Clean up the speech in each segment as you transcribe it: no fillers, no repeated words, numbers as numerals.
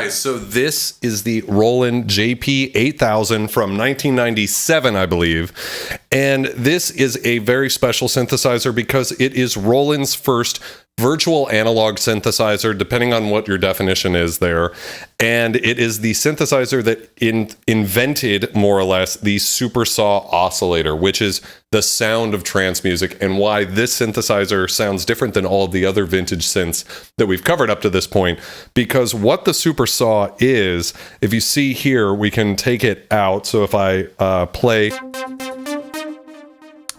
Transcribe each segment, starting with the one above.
So this is the Roland JP-8000 from 1997, I believe. And this is a very special synthesizer because it is Roland's first virtual analog synthesizer, depending on what your definition is there. And it is the synthesizer that invented, more or less, the Supersaw Oscillator, which is the sound of trance music, and why this synthesizer sounds different than all of the other vintage synths that we've covered up to this point. Because what the Supersaw is, if you see here, we can take it out. So if I play,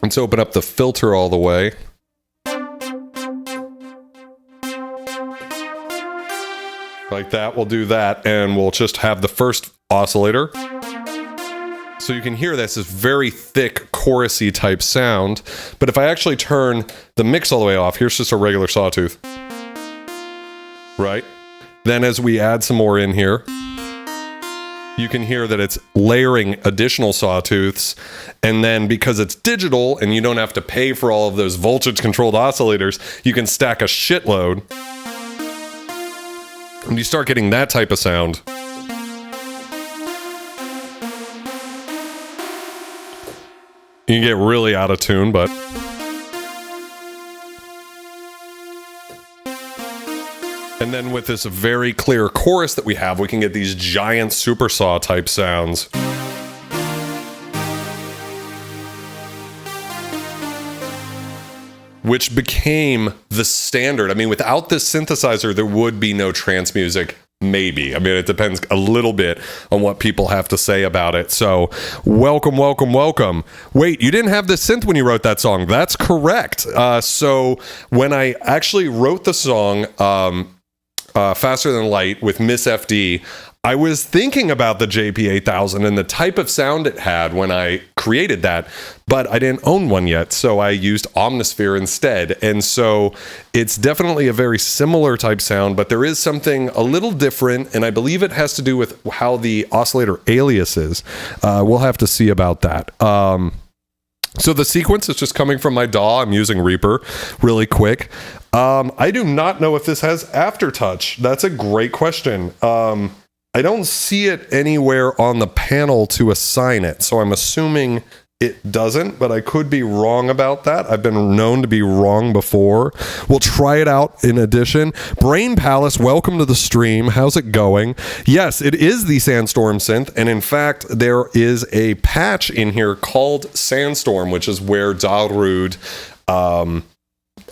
let's open up the filter all the way. Like that, we'll do that, and we'll just have the first oscillator. So you can hear this is very thick, chorusy type sound. But if I actually turn the mix all the way off, here's just a regular sawtooth. Right? Then as we add some more in here, you can hear that it's layering additional sawtooths. And then because it's digital and you don't have to pay for all of those voltage-controlled oscillators, you can stack a shitload. And you start getting that type of sound. You can get really out of tune, but... And then with this very clear chorus that we have, we can get these giant supersaw type sounds. Which became the standard. I mean, without this synthesizer, there would be no trance music. Maybe. I mean, it depends a little bit on what people have to say about it. So, welcome, welcome, welcome. Wait, you didn't have this synth when you wrote that song. That's correct. So, when I actually wrote the song, Faster Than Light with Miss FD, I was thinking about the JP-8000 and the type of sound it had when I created that, but I didn't own one yet, so I used Omnisphere instead. And so it's definitely a very similar type sound, but there is something a little different, and I believe it has to do with how the oscillator aliases. We'll have to see about that. So the sequence is just coming from my DAW. I'm using Reaper really quick. I do not know if this has aftertouch. That's a great question. I don't see it anywhere on the panel to assign it, so I'm assuming it doesn't, but I could be wrong about that. I've been known to be wrong before. We'll try it out in addition. Brain Palace, welcome to the stream. How's it going? Yes, it is the Sandstorm synth, and in fact, there is a patch in here called Sandstorm, which is where Darude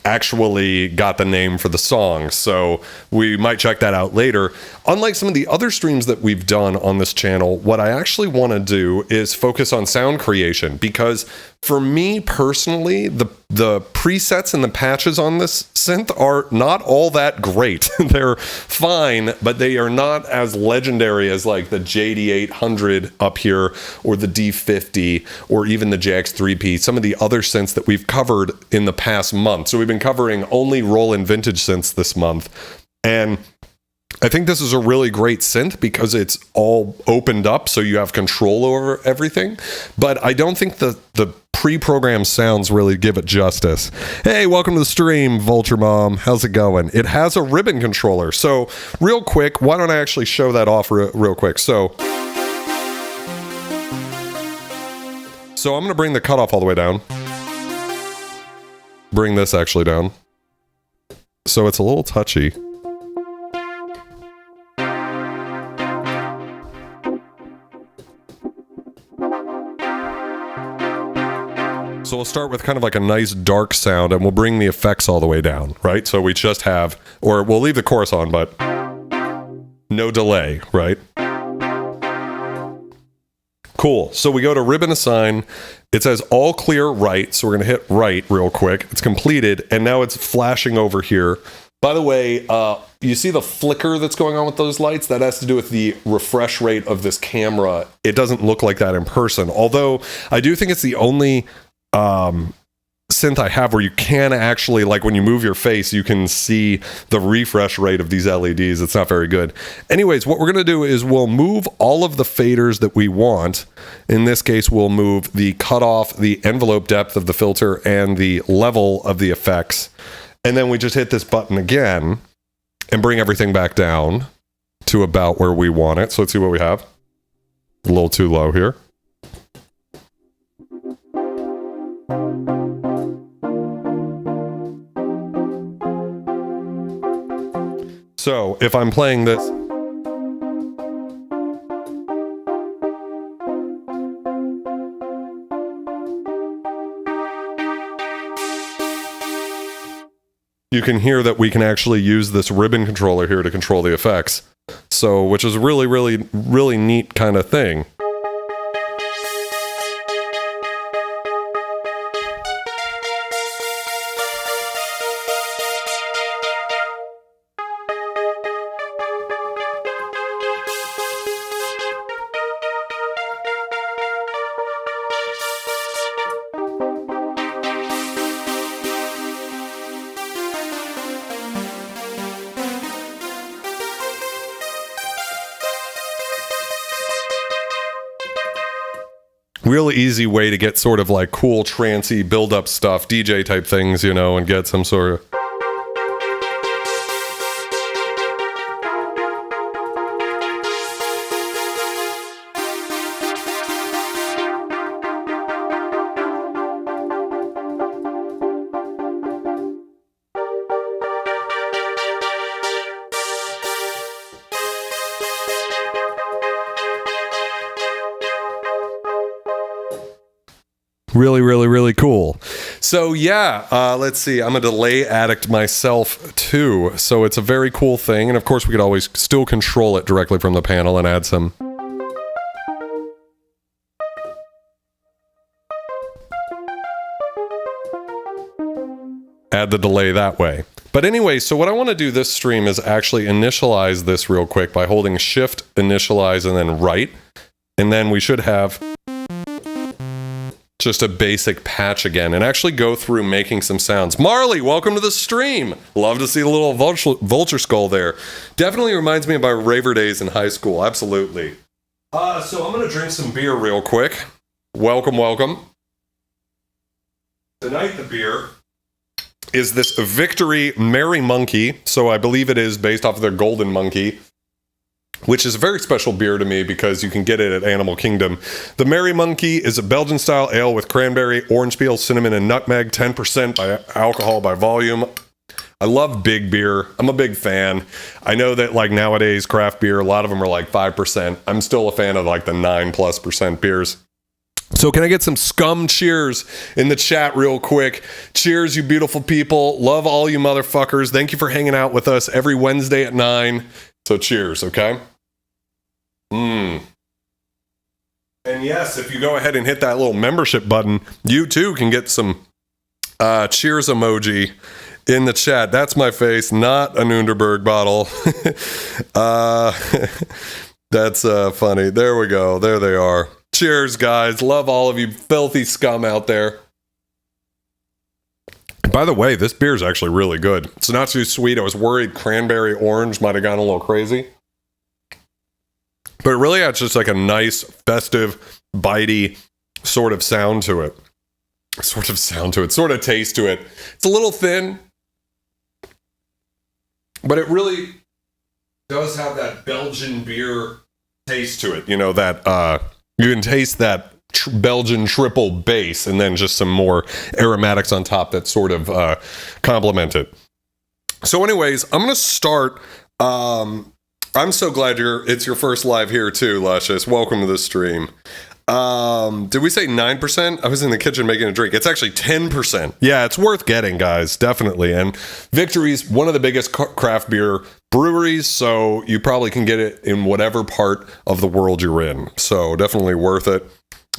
actually got the name for the song. So we might check that out later. Unlike some of the other streams that we've done on this channel, what I actually want to do is focus on sound creation, because for me personally, the presets and the patches on this synth are not all that great. They're fine, but they are not as legendary as like the JD-800 up here, or the D-50, or even the JX3P, some of the other synths that we've covered in the past month. So we've been covering only Roland vintage synths this month. And I think this is a really great synth because it's all opened up, so you have control over everything. But I don't think the pre-programmed sounds really give it justice. Hey, welcome to the stream, Vulture Mom. How's it going? It has a ribbon controller. So real quick, why don't I actually show that off real quick? So I'm going to bring the cutoff all the way down. Bring this actually down. So it's a little touchy. So we'll start with kind of like a nice dark sound, and we'll bring the effects all the way down, right? So we just have, or we'll leave the chorus on, but no delay, right? Cool. So we go to ribbon assign. It says all clear right. So we're going to hit right real quick. It's completed. And now it's flashing over here. By the way, you see the flicker that's going on with those lights? That has to do with the refresh rate of this camera. It doesn't look like that in person. Although I do think it's the only synth I have where you can actually, like when you move your face, you can see the refresh rate of these LEDs. It's not very good. Anyways, what we're going to do is we'll move all of the faders that we want. In this case, we'll move the cutoff, the envelope depth of the filter, and the level of the effects. And then we just hit this button again and bring everything back down to about where we want it. So let's see what we have. A little too low here. So if I'm playing this, you can hear that we can actually use this ribbon controller here to control the effects. So, which is really, really, really neat kind of thing. Real easy way to get sort of like cool trancey build-up stuff, DJ type things, you know, and get some sort of... Really, really, really cool. So yeah, let's see. I'm a delay addict myself too. So it's a very cool thing. And of course we could always still control it directly from the panel and add some. Add the delay that way. But anyway, so what I want to do this stream is actually initialize this real quick by holding shift, initialize, and then right. And then we should have just a basic patch again and actually go through making some sounds. Marley, welcome to the stream. Love to see the little vulture skull there. Definitely reminds me of my raver days in high school. Absolutely. So I'm going to drink some beer real quick. Welcome, welcome. Tonight the beer is this Victory Merry Monkey. So I believe it is based off of their Golden Monkey, which is a very special beer to me because you can get it at Animal Kingdom. The Merry Monkey is a Belgian-style ale with cranberry, orange peel, cinnamon, and nutmeg, 10% by alcohol by volume. I love big beer. I'm a big fan. I know that like nowadays craft beer, a lot of them are like 5%. I'm still a fan of like the 9+% beers. So can I get some Scum cheers in the chat real quick? Cheers, you beautiful people. Love all you motherfuckers. Thank you for hanging out with us every Wednesday at 9. So cheers, okay? And yes, if you go ahead and hit that little membership button, you too can get some cheers emoji in the chat. That's my face, not a Nunderberg bottle. That's funny. There we go. There they are. Cheers, guys. Love all of you filthy scum out there. And by the way, this beer is actually really good. It's not too sweet. I was worried cranberry orange might have gone a little crazy. But it really has just like a nice, festive, bitey sort of sound to it. Sort of taste to it. It's a little thin, but it really does have that Belgian beer taste to it. You know, that you can taste that Belgian triple base and then just some more aromatics on top that sort of complement it. So anyways, I'm going to start. I'm so glad it's your first live here too, Luscious. Welcome to the stream. Did we say 9%? I was in the kitchen making a drink. It's actually 10%. Yeah, it's worth getting, guys. Definitely. And Victory's one of the biggest craft beer breweries, so you probably can get it in whatever part of the world you're in. So definitely worth it.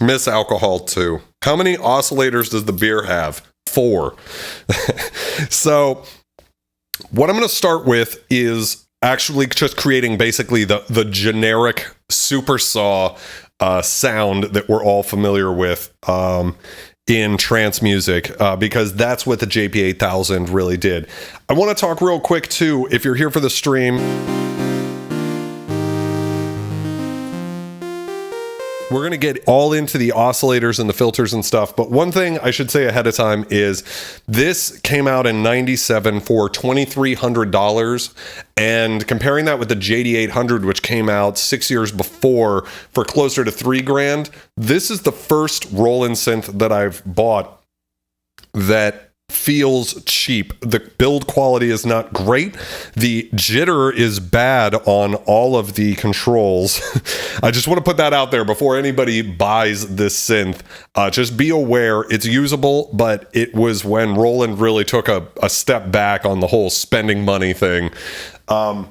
Miss alcohol too. How many oscillators does the beer have? 4. So what I'm going to start with is actually just creating basically the generic Supersaw sound that we're all familiar with in trance music, because that's what the JP-8000 really did. I want to talk real quick too, if you're here for the stream, we're going to get all into the oscillators and the filters and stuff, but one thing I should say ahead of time is this came out in 97 for $2,300, and comparing that with the JD-800, which came out 6 years before for closer to $3,000, this is the first Roland synth that I've bought that feels cheap. The build quality is not great. The jitter is bad on all of the controls. I just want to put that out there before anybody buys this synth. Just be aware it's usable, but it was when Roland really took a step back on the whole spending money thing. For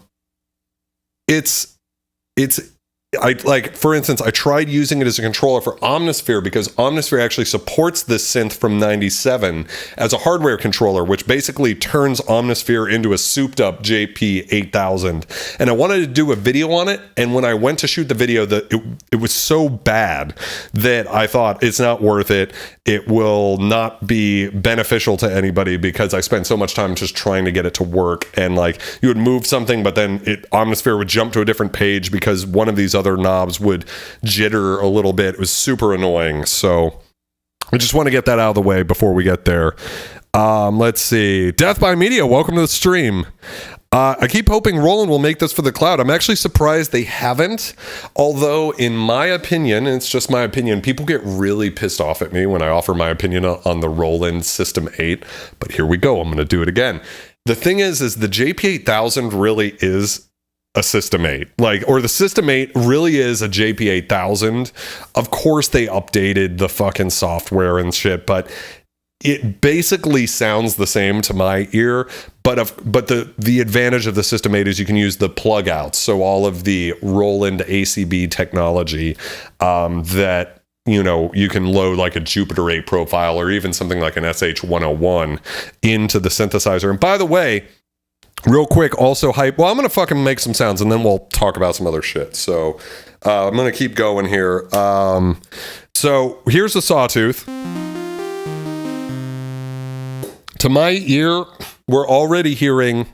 instance, I tried using it as a controller for Omnisphere because Omnisphere actually supports this synth from 97 as a hardware controller, which basically turns Omnisphere into a souped up JP-8000. And I wanted to do a video on it. And when I went to shoot the video, it was so bad that I thought it's not worth it. It will not be beneficial to anybody because I spent so much time just trying to get it to work. And like you would move something, but then Omnisphere would jump to a different page because one of these other knobs would jitter a little bit. It was super annoying. So I just want to get that out of the way before we get there. Let's see. Death by Media, welcome to the stream. I keep hoping Roland will make this for the cloud. I'm actually surprised they haven't. Although, in my opinion, and it's just my opinion, people get really pissed off at me when I offer my opinion on the Roland System 8. But here we go. I'm going to do it again. The thing is the JP-8000 really is a System 8, or the System 8 really is a JP-8000. Of course they updated the fucking software and shit, but it basically sounds the same to my ear. But the advantage of the System 8 is you can use the plug outs, so all of the Roland ACB technology that you can load like a Jupiter 8 profile or even something like an SH-101 into the synthesizer. And by the way, real quick, also hype. Well, I'm going to fucking make some sounds and then we'll talk about some other shit. So I'm going to keep going here. So here's the sawtooth. To my ear, we're already hearing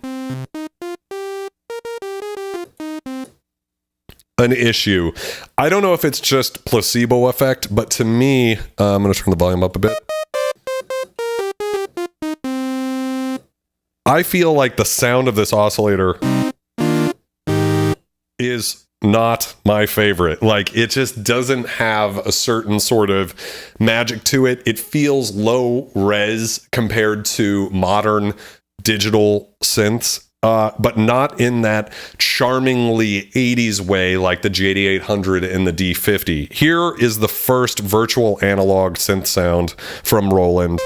an issue. I don't know if it's just placebo effect, but to me, I'm going to turn the volume up a bit. I feel like the sound of this oscillator is not my favorite. It just doesn't have a certain sort of magic to it. It feels low res compared to modern digital synths. but not in that charmingly 80s way like the JP-8000 and the D-50. Here is the first virtual analog synth sound from Roland.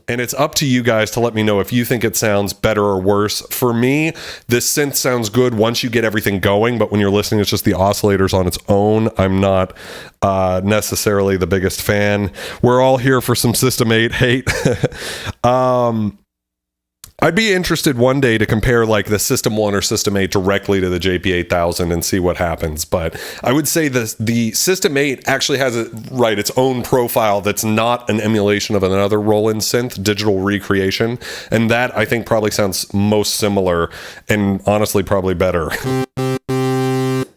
And it's up to you guys to let me know if you think it sounds better or worse. For me, this synth sounds good once you get everything going, but when you're listening, it's just the oscillators on its own. I'm not necessarily the biggest fan. We're all here for some System 8 hate. I'd be interested one day to compare like the System 1 or System 8 directly to the JP-8000 and see what happens. But I would say the System 8 actually has its own profile that's not an emulation of another Roland synth, digital recreation. And that I think probably sounds most similar and honestly probably better.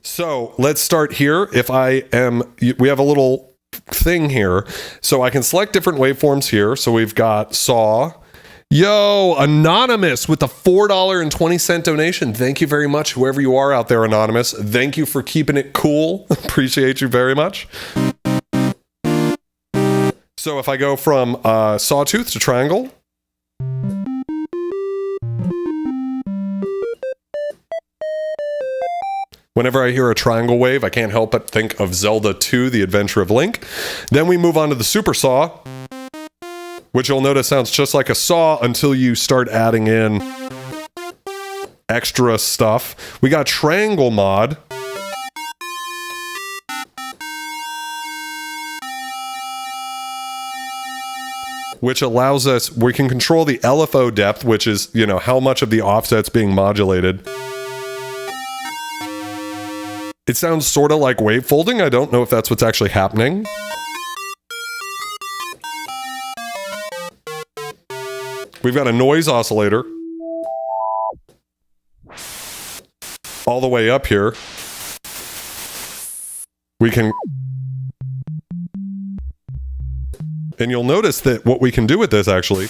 So let's start here. We have a little thing here. So I can select different waveforms here. So we've got saw. Yo, Anonymous with the $4.20 donation. Thank you very much, whoever you are out there, Anonymous. Thank you for keeping it cool. Appreciate you very much. So if I go from sawtooth to triangle. Whenever I hear a triangle wave, I can't help but think of Zelda 2, The Adventure of Link. Then we move on to the Supersaw, which you'll notice sounds just like a saw until you start adding in extra stuff. We got triangle mod. Which allows us, we can control the LFO depth, which is, how much of the offset's being modulated. It sounds sort of like wave folding. I don't know if that's what's actually happening. We've got a noise oscillator all the way up here. We can, and you'll notice that what we can do with this actually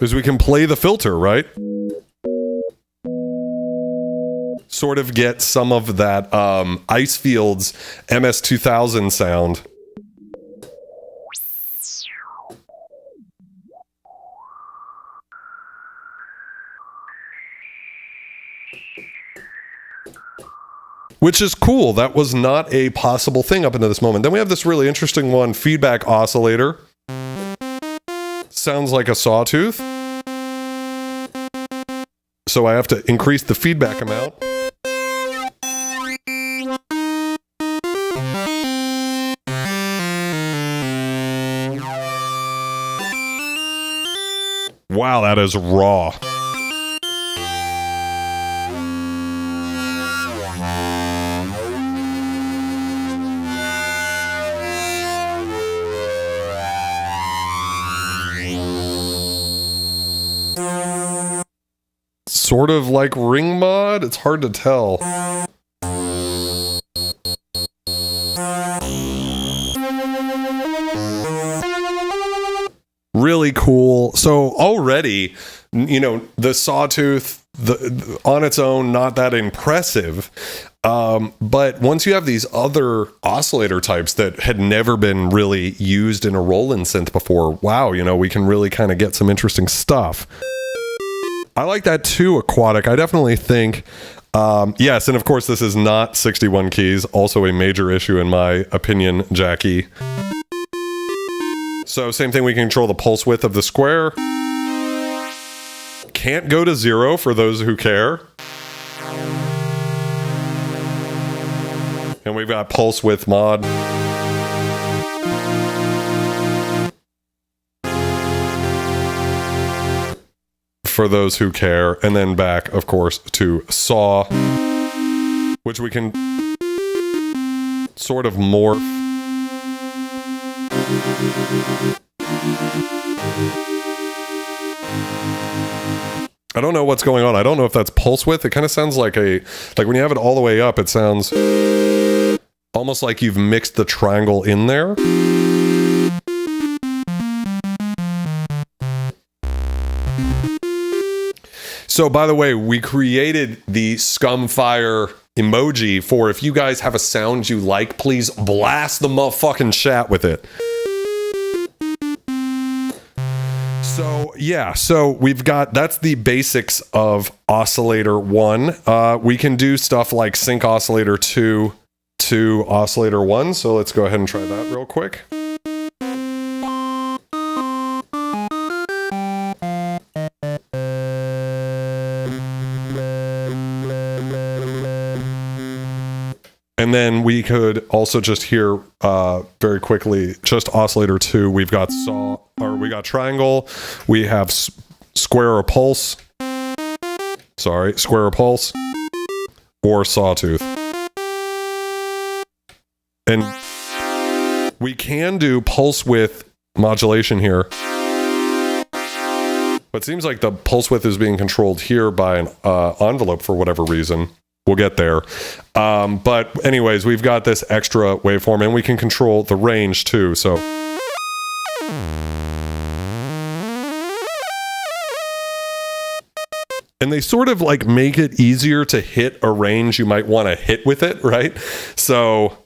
is we can play the filter, right? Sort of get some of that Icefield's MS-2000 sound. Which is cool. That was not a possible thing up until this moment. Then we have this really interesting one, feedback oscillator. Sounds like a sawtooth. So I have to increase the feedback amount. Wow, that is raw. Sort of like ring mod? It's hard to tell. Really cool. So already, the sawtooth on its own, not that impressive. But once you have these other oscillator types that had never been really used in a Roland synth before, wow, we can really kind of get some interesting stuff. I like that too, Aquatic. I definitely think, yes, and of course this is not 61 keys, also a major issue in my opinion, Jackie. So same thing, we can control the pulse width of the square. Can't go to 0 for those who care. And we've got pulse width mod. For those who care, and then back, of course, to saw, which we can sort of morph. I don't know what's going on. I don't know if that's pulse width. It kind of sounds like when you have it all the way up, it sounds almost like you've mixed the triangle in there. So, by the way, we created the Scum Fire emoji for if you guys have a sound you like, please blast the motherfucking chat with it. So yeah, so we've got, that's the basics of Oscillator 1. We can do stuff like sync Oscillator 2 to Oscillator 1. So let's go ahead and try that real quick. And then we could also just hear very quickly, just Oscillator 2. We've got we got triangle, we have square or pulse. Sorry, square or pulse, or sawtooth. And we can do pulse width modulation here. But it seems like the pulse width is being controlled here by an envelope for whatever reason. We'll get there. But anyways, we've got this extra waveform, and we can control the range too. So and they sort of like make it easier to hit a range you might want to hit with it, right? So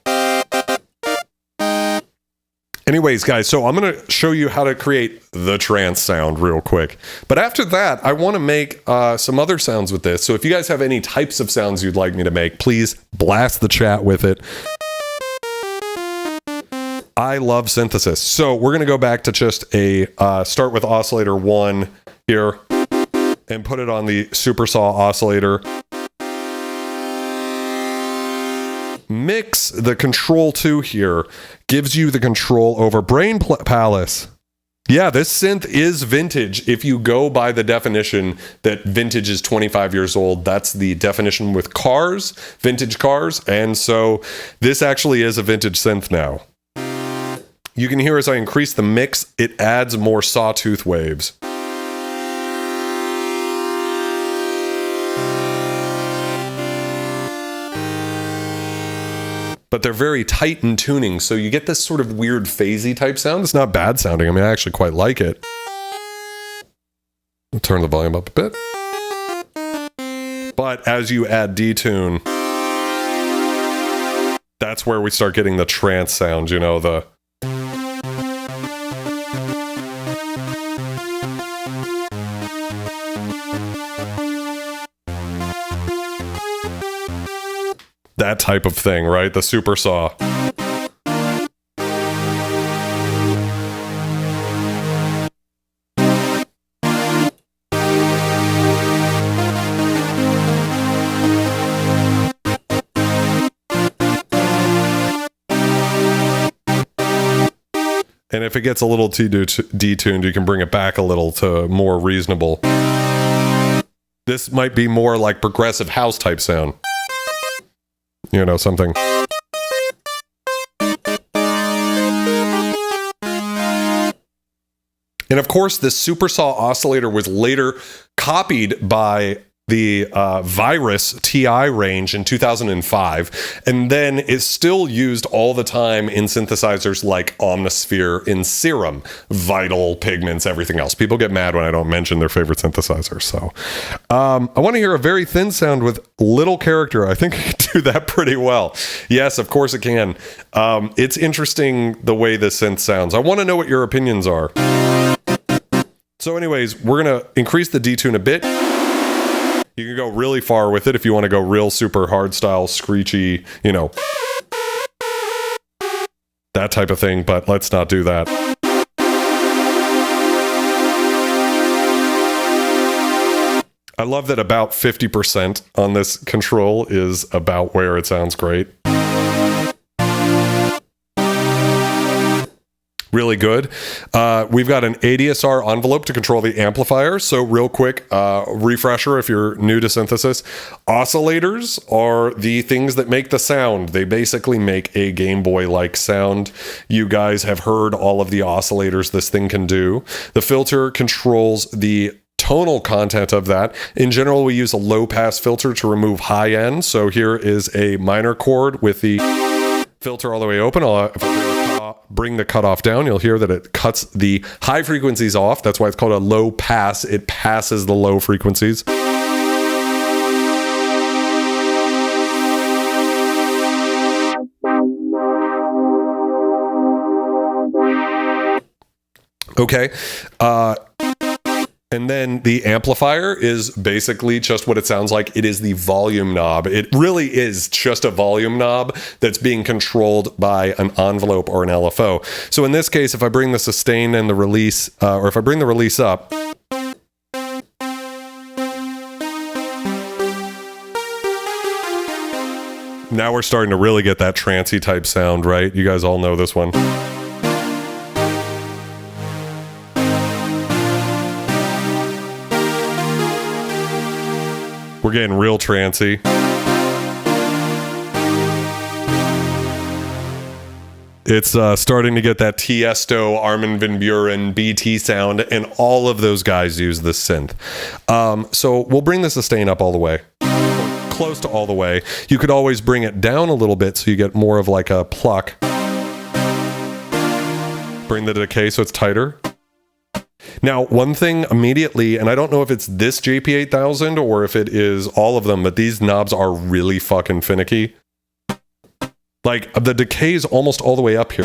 anyways, guys, so I'm going to show you how to create the trance sound real quick. But after that, I want to make some other sounds with this. So if you guys have any types of sounds you'd like me to make, please blast the chat with it. I love synthesis. So we're going to go back to just start with Oscillator 1 here and put it on the Supersaw Oscillator. Mix the control 2 here gives you the control over Brain Palace. Yeah, this synth is vintage. If you go by the definition that vintage is 25 years old, that's the definition with cars, vintage cars. And so this actually is a vintage synth now. You can hear as I increase the mix, it adds more sawtooth waves. But they're very tight in tuning, so you get this sort of weird phasey type sound. It's not bad sounding. I mean, I actually quite like it. I'll turn the volume up a bit. But as you add detune, that's where we start getting the trance sound, you know, the... that type of thing, right? The Supersaw. And if it gets a little too detuned, you can bring it back a little to more reasonable. This might be more like progressive house type sound. You know, something. And of course, this Supersaw Oscillator was later copied by the Virus TI range in 2005, and then is still used all the time in synthesizers like Omnisphere, in Serum, Vital, Pigments, everything else. People get mad when I don't mention their favorite synthesizers. So I want to hear a very thin sound with little character. I think I can do that pretty well. Yes, of course it can. It's interesting the way this synth sounds. I want to know what your opinions are. So anyways, we're going to increase the detune a bit. You can go really far with it if you want to go real super hard style, screechy, you know, that type of thing, but let's not do that. I love that about 50% on this control is about where it sounds great. Really good. We've got an ADSR envelope to control the amplifier. So real quick, refresher if you're new to synthesis. Oscillators are the things that make the sound. They basically make a Game Boy-like sound. You guys have heard all of the oscillators this thing can do. The filter controls the tonal content of that. In general, we use a low-pass filter to remove high end. So here is a minor chord with the filter all the way open. If I bring the cutoff down, you'll hear that it cuts the high frequencies off. That's why it's called a low pass. It passes the low frequencies. Okay. And then the amplifier is basically just what it sounds like. It is the volume knob. It really is just a volume knob that's being controlled by an envelope or an LFO. So in this case, if I bring the sustain and the release, or if I bring the release up, now we're starting to really get that trancey type sound, right? You guys all know this one. We're getting real trancey. It's starting to get that Tiesto, Armin van Buuren, BT sound, and all of those guys use this synth. So we'll bring the sustain up all the way. Close to all the way. You could always bring it down a little bit so you get more of like a pluck. Bring the decay so it's tighter. Now, one thing immediately, and I don't know if it's this JP-8000 or if it is all of them, but these knobs are really fucking finicky. Like, the decay is almost all the way up here.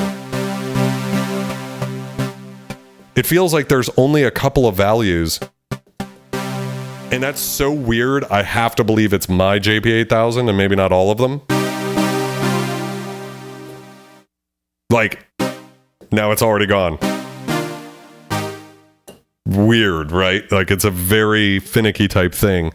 It feels like there's only a couple of values. And that's so weird, I have to believe it's my JP-8000 and maybe not all of them. Like, now it's already gone. Weird, right? Like, it's a very finicky type thing.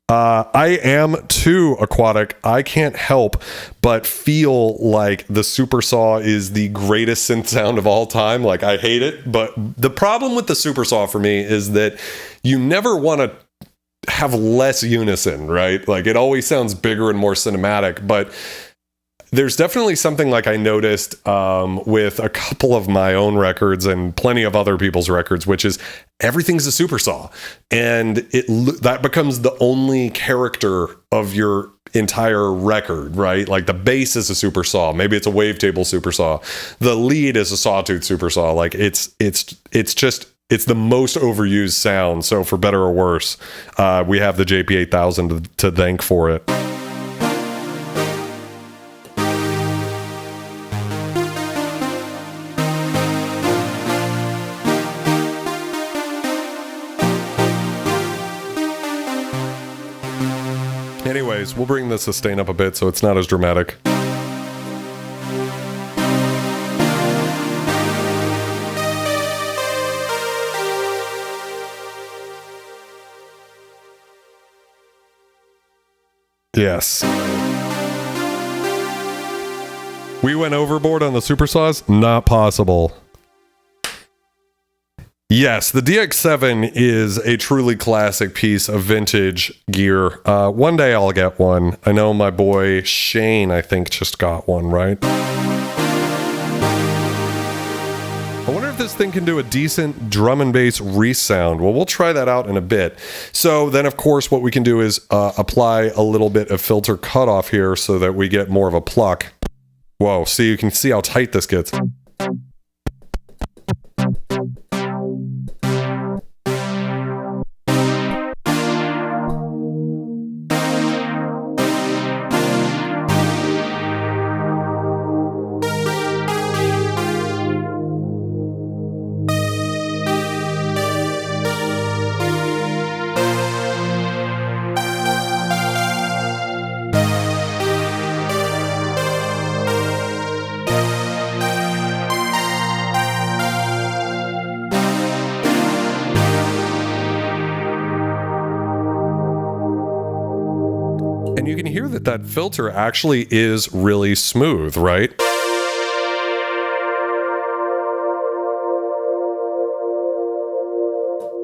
I am too aquatic. I can't help but feel like the Supersaw is the greatest synth sound of all time. Like, I hate it, but the problem with the Supersaw for me is that you never want to have less unison, right? Like, it always sounds bigger and more cinematic, but there's definitely something like I noticed with a couple of my own records and plenty of other people's records, which is everything's a Supersaw, and that becomes the only character of your entire record, right? Like, the bass is a Supersaw, maybe it's a wavetable Supersaw, the lead is a sawtooth Supersaw. Like, it's the most overused sound. So for better or worse, we have the JP-8000 to thank for it. Anyways, we'll bring the sustain up a bit so it's not as dramatic. Yes. We went overboard on the Supersaws? Not possible. Yes, the DX7 is a truly classic piece of vintage gear. One day I'll get one. I know my boy Shane, I think, just got one, right? I wonder if this thing can do a decent drum and bass Reese sound. Well, we'll try that out in a bit. So then, of course, what we can do is apply a little bit of filter cutoff here so that we get more of a pluck. Whoa, see, you can see how tight this gets. And you can hear that that filter actually is really smooth, right?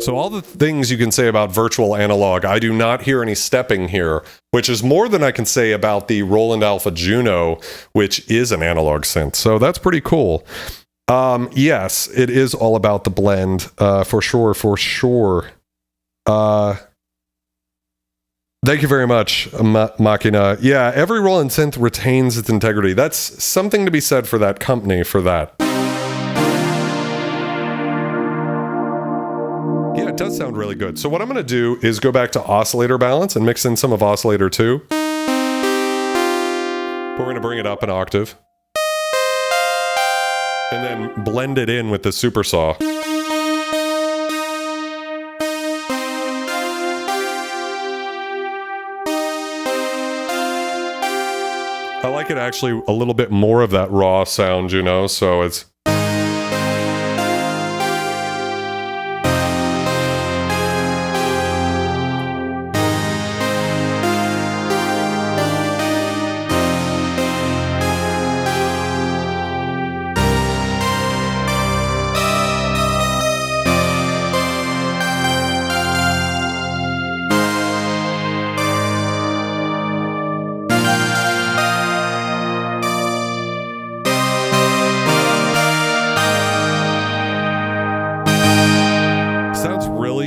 So all the things you can say about virtual analog, I do not hear any stepping here, which is more than I can say about the Roland Alpha Juno, which is an analog synth. So that's pretty cool. Yes, it is all about the blend, for sure, for sure. Thank you very much, Machina. Yeah, every Roland synth retains its integrity. That's something to be said for that company, for that. Yeah, it does sound really good. So what I'm going to do is go back to oscillator balance and mix in some of Oscillator 2. We're going to bring it up an octave. And then blend it in with the Supersaw. I like it actually a little bit more of that raw sound, you know, so it's...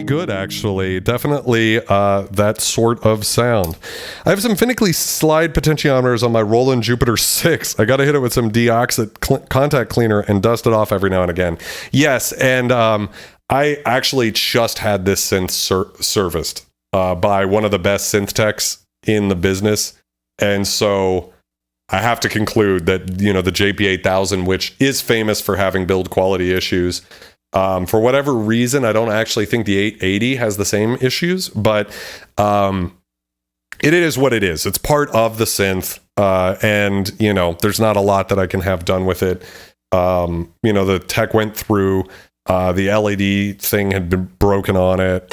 good, actually. Definitely that sort of sound. I have some finicky slide potentiometers on my Roland Jupiter 6. I got to hit it with some deoxit contact cleaner and dust it off every now and again. Yes, and I actually just had this synth serviced by one of the best synth techs in the business, and so I have to conclude that, you know, the JP-8000, which is famous for having build quality issues, for whatever reason, I don't actually think the 880 has the same issues, but it is what it is. It's part of the synth, and, you know, there's not a lot that I can have done with it. You know, the tech went through, the LED thing had been broken on it.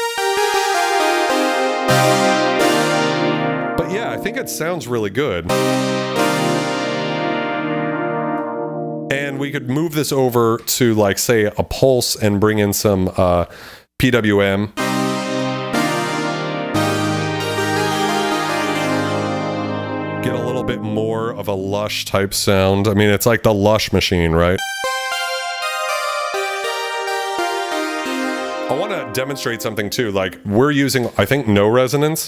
But yeah, I think it sounds really good. And we could move this over to, like, say, a pulse and bring in some PWM. Get a little bit more of a lush type sound. I mean, it's like the lush machine, right? I want to demonstrate something too. Like, we're using, I think, no resonance.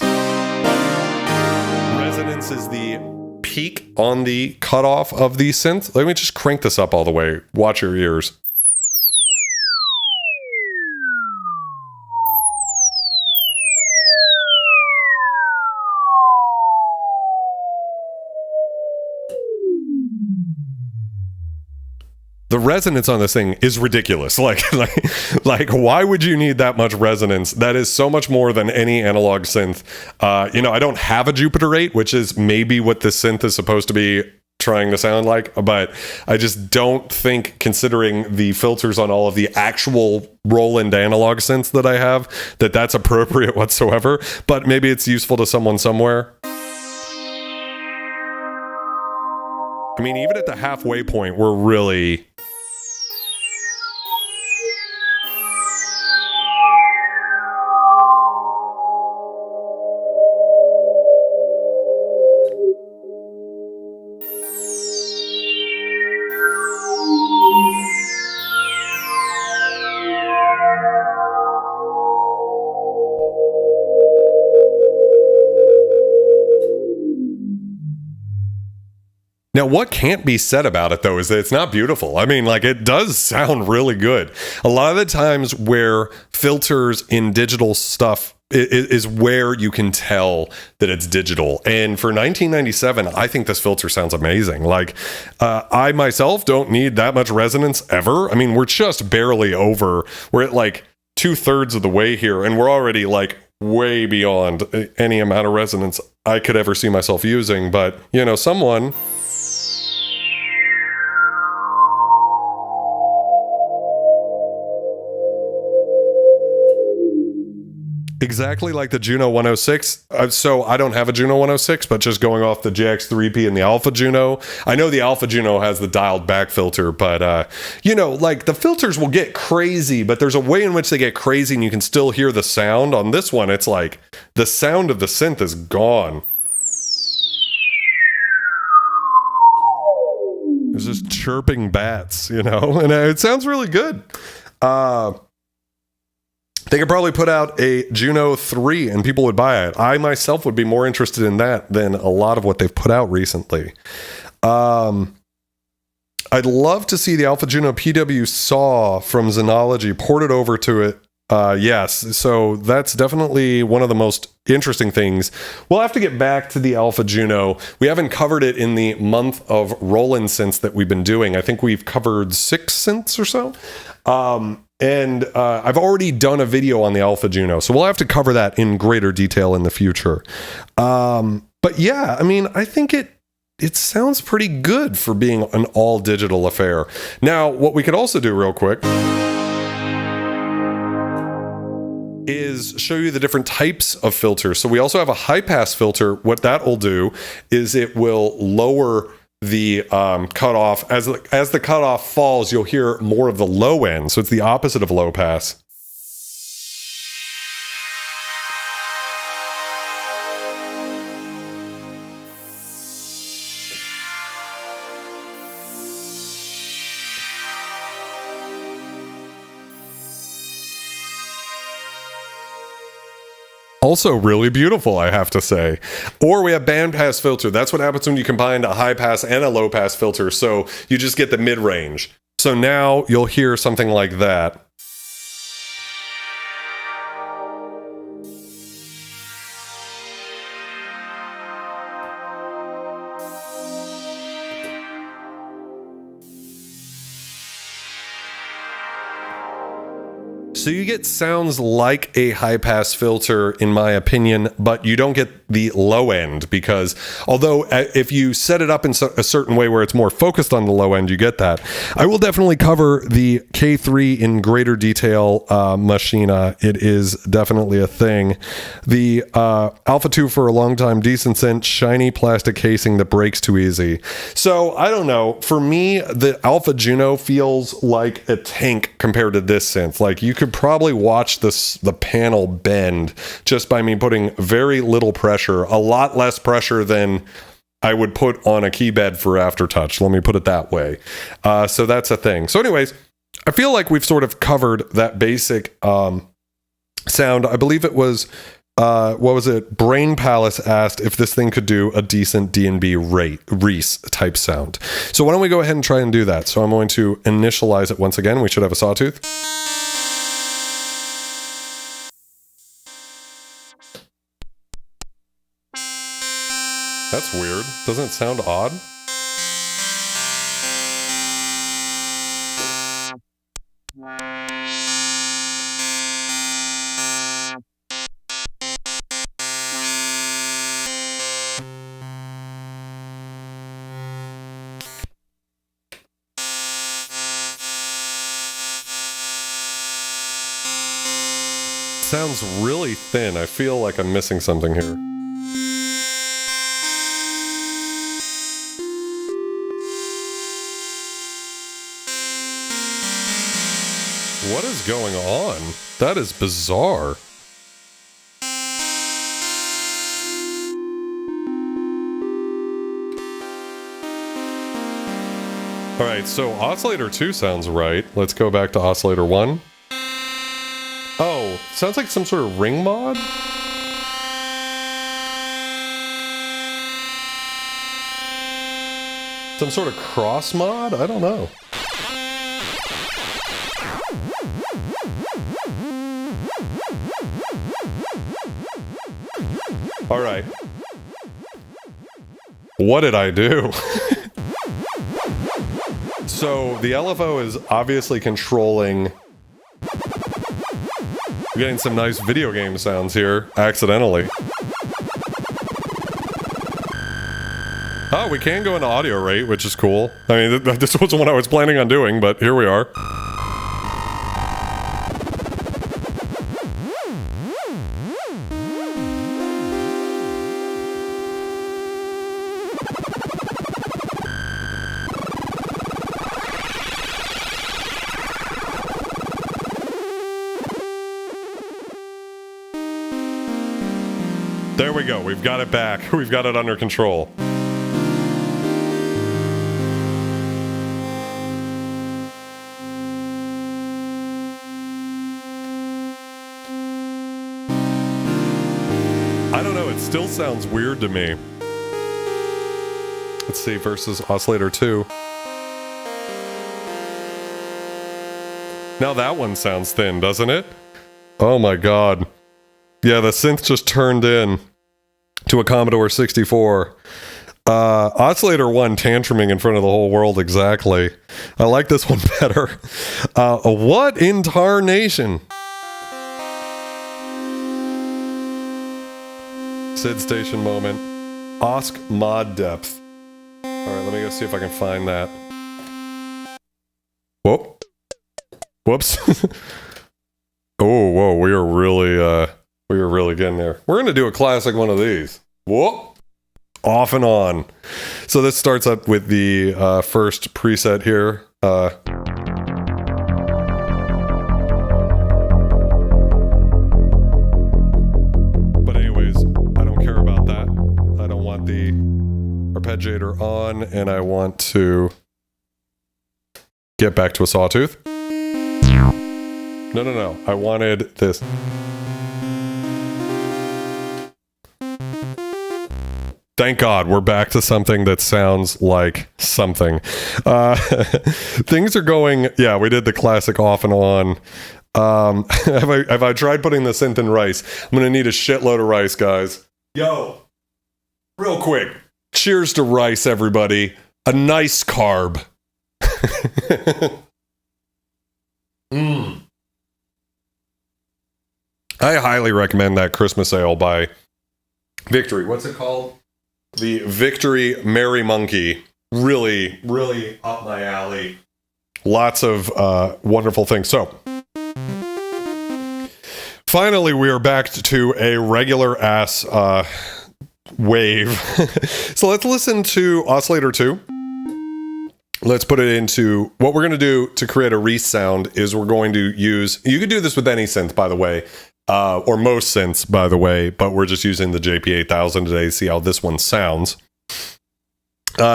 Resonance is the peak on the cutoff of the synth. Let me just crank this up all the way. Watch your ears. The resonance on this thing is ridiculous. Like, why would you need that much resonance? That is so much more than any analog synth. You know, I don't have a Jupiter 8, which is maybe what this synth is supposed to be trying to sound like, but I just don't think, considering the filters on all of the actual Roland analog synths that I have, that that's appropriate whatsoever. But maybe it's useful to someone somewhere. I mean, even at the halfway point, we're really... Now, what can't be said about it, though, is that it's not beautiful. I mean, like, it does sound really good. A lot of the times where filters in digital stuff is where you can tell that it's digital. And for 1997, I think this filter sounds amazing. Like, I myself don't need that much resonance ever. I mean, we're just barely over. We're at like 2/3 of the way here, and we're already like way beyond any amount of resonance I could ever see myself using. But, you know, someone... Exactly like the Juno 106. So I don't have a Juno 106, but just going off the JX3P and the Alpha Juno, I know the Alpha Juno has the dialed back filter, but you know, like, the filters will get crazy, but there's a way in which they get crazy and you can still hear the sound. On this one, it's like the sound of the synth is gone. There's just chirping bats, you know, and it sounds really good. They could probably put out a Juno 3 and people would buy it. I myself would be more interested in that than a lot of what they've put out recently. I'd love to see the Alpha Juno PW Saw from Xenology ported over to it. Yes, so that's definitely one of the most interesting things. We'll have to get back to the Alpha Juno. We haven't covered it in the month of Roland synths that we've been doing. I think we've covered 6 synths or so. And I've already done a video on the Alpha Juno, so we'll have to cover that in greater detail in the future. But yeah, I mean, I think it it sounds pretty good for being an all digital affair. Now, what we could also do real quick is show you the different types of filters. So we also have a high pass filter. What that will do is it will lower the cutoff. As the cutoff falls, you'll hear more of the low end. So it's the opposite of low pass. Also really beautiful, I have to say. Or we have bandpass filter. That's what happens when you combine a high pass and a low pass filter. So you just get the mid range. So now you'll hear something like that. So you get sounds like a high pass filter, in my opinion, but you don't get the low end, because although if you set it up in a certain way where it's more focused on the low end, you get that. I will definitely cover the K3 in greater detail, Machina. It is definitely a thing. The Alpha 2 for a long time, decent synth, shiny plastic casing that breaks too easy. So I don't know. For me, the Alpha Juno feels like a tank compared to this synth. Like you could probably watch the panel bend just by me putting very little pressure, a lot less pressure than I would put on a key bed for aftertouch. Let me put it that way. So that's a thing. So anyways, I feel like we've sort of covered that basic sound. I believe it was what was it? Brain Palace asked if this thing could do a decent D&B Reese type sound. So why don't we go ahead and try and do that? So I'm going to initialize it once again. We should have a sawtooth. That's weird. Doesn't it sound odd? Sounds really thin. I feel like I'm missing something here. What is going on? That is bizarre. All right, so Oscillator 2 sounds right. Let's go back to Oscillator 1. Oh, sounds like some sort of ring mod? Some sort of cross mod? I don't know. All right. What did I do? So the LFO is obviously controlling. We're getting some nice video game sounds here, accidentally. Oh, we can go into audio rate, which is cool. I mean, this wasn't what I was planning on doing, but here we are. There we go. We've got it back. We've got it under control. I don't know. It still sounds weird to me. Let's see. Versus Oscillator 2. Now that one sounds thin, doesn't it? Oh my god. Yeah, the synth just turned in to a Commodore 64. Oscillator 1 tantruming in front of the whole world, exactly. I like this one better. What in tarnation? Sid Station moment. Osc mod depth. right, let me go see if I can find that. Whoop. Whoops. Oh, whoa, we are really getting there. We're gonna do a classic one of these. Whoop. Off and on. So this starts up with the first preset here. But anyways, I don't care about that. I don't want the arpeggiator on, and I want to get back to a sawtooth. No. I wanted this. Thank God we're back to something that sounds like something. Things are going, yeah, we did the classic off and on. Have I tried putting the synth in rice? I'm going to need a shitload of rice, guys. Yo, real quick. Cheers to rice, everybody. A nice carb. I highly recommend that Christmas ale by Victory. What's it called? The Victory Merry Monkey. Really, really up my alley. Lots of wonderful things. So, finally, we are back to a regular ass wave. So let's listen to Oscillator 2. Let's put it into, what we're going to do to create a Reese sound is we're going to use, you could do this with any synth, by the way, or most synths, by the way, but we're just using the JP-8000 today to see how this one sounds.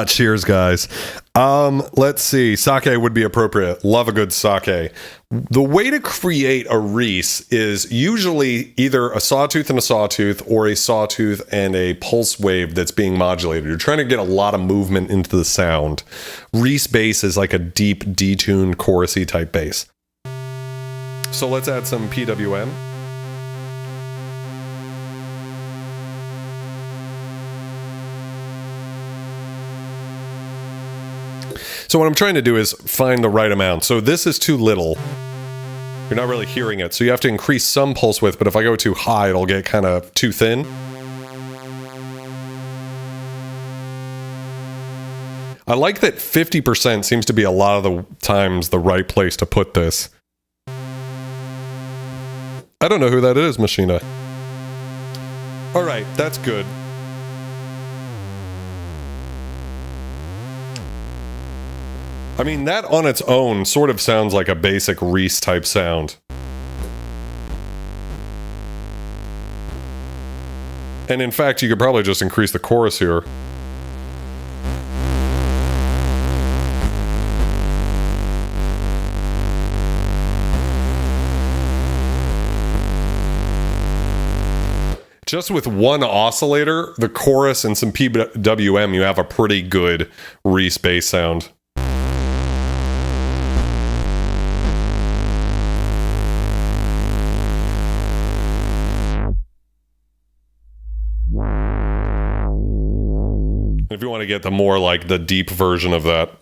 Cheers, guys. Let's see. Sake would be appropriate. Love a good sake. The way to create a Reese is usually either a sawtooth and a sawtooth, or a sawtooth and a pulse wave that's being modulated. You're trying to get a lot of movement into the sound. Reese bass is like a deep, detuned, chorusy type bass. So let's add some PWM. So what I'm trying to do is find the right amount. So this is too little. You're not really hearing it. So you have to increase some pulse width, but if I go too high, it'll get kind of too thin. I like that 50% seems to be a lot of the times the right place to put this. I don't know who that is, Machina. All right, that's good. I mean, that on its own sort of sounds like a basic Reese type sound. And in fact, you could probably just increase the chorus here. Just with one oscillator, the chorus, and some PWM, you have a pretty good Reese bass sound. If you want to get the more like the deep version of that.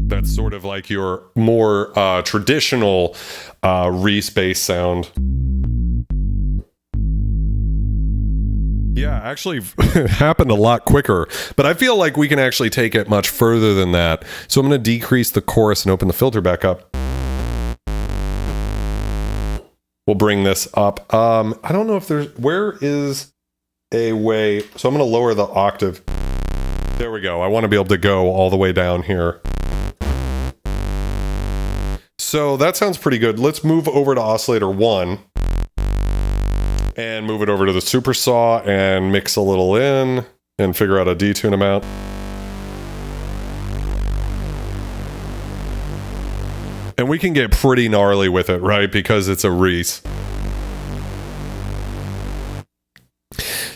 That's sort of like your more traditional Reese bass sound. Yeah, actually happened a lot quicker, but I feel like we can actually take it much further than that. So I'm going to decrease the chorus and open the filter back up. We'll bring this up. I don't know if there's, where is a way, so I'm going to lower the octave. There we go. I want to be able to go all the way down here. So that sounds pretty good. Let's move over to Oscillator 1 and move it over to the Supersaw and mix a little in and figure out a detune amount. And we can get pretty gnarly with it, right? Because it's a Reese.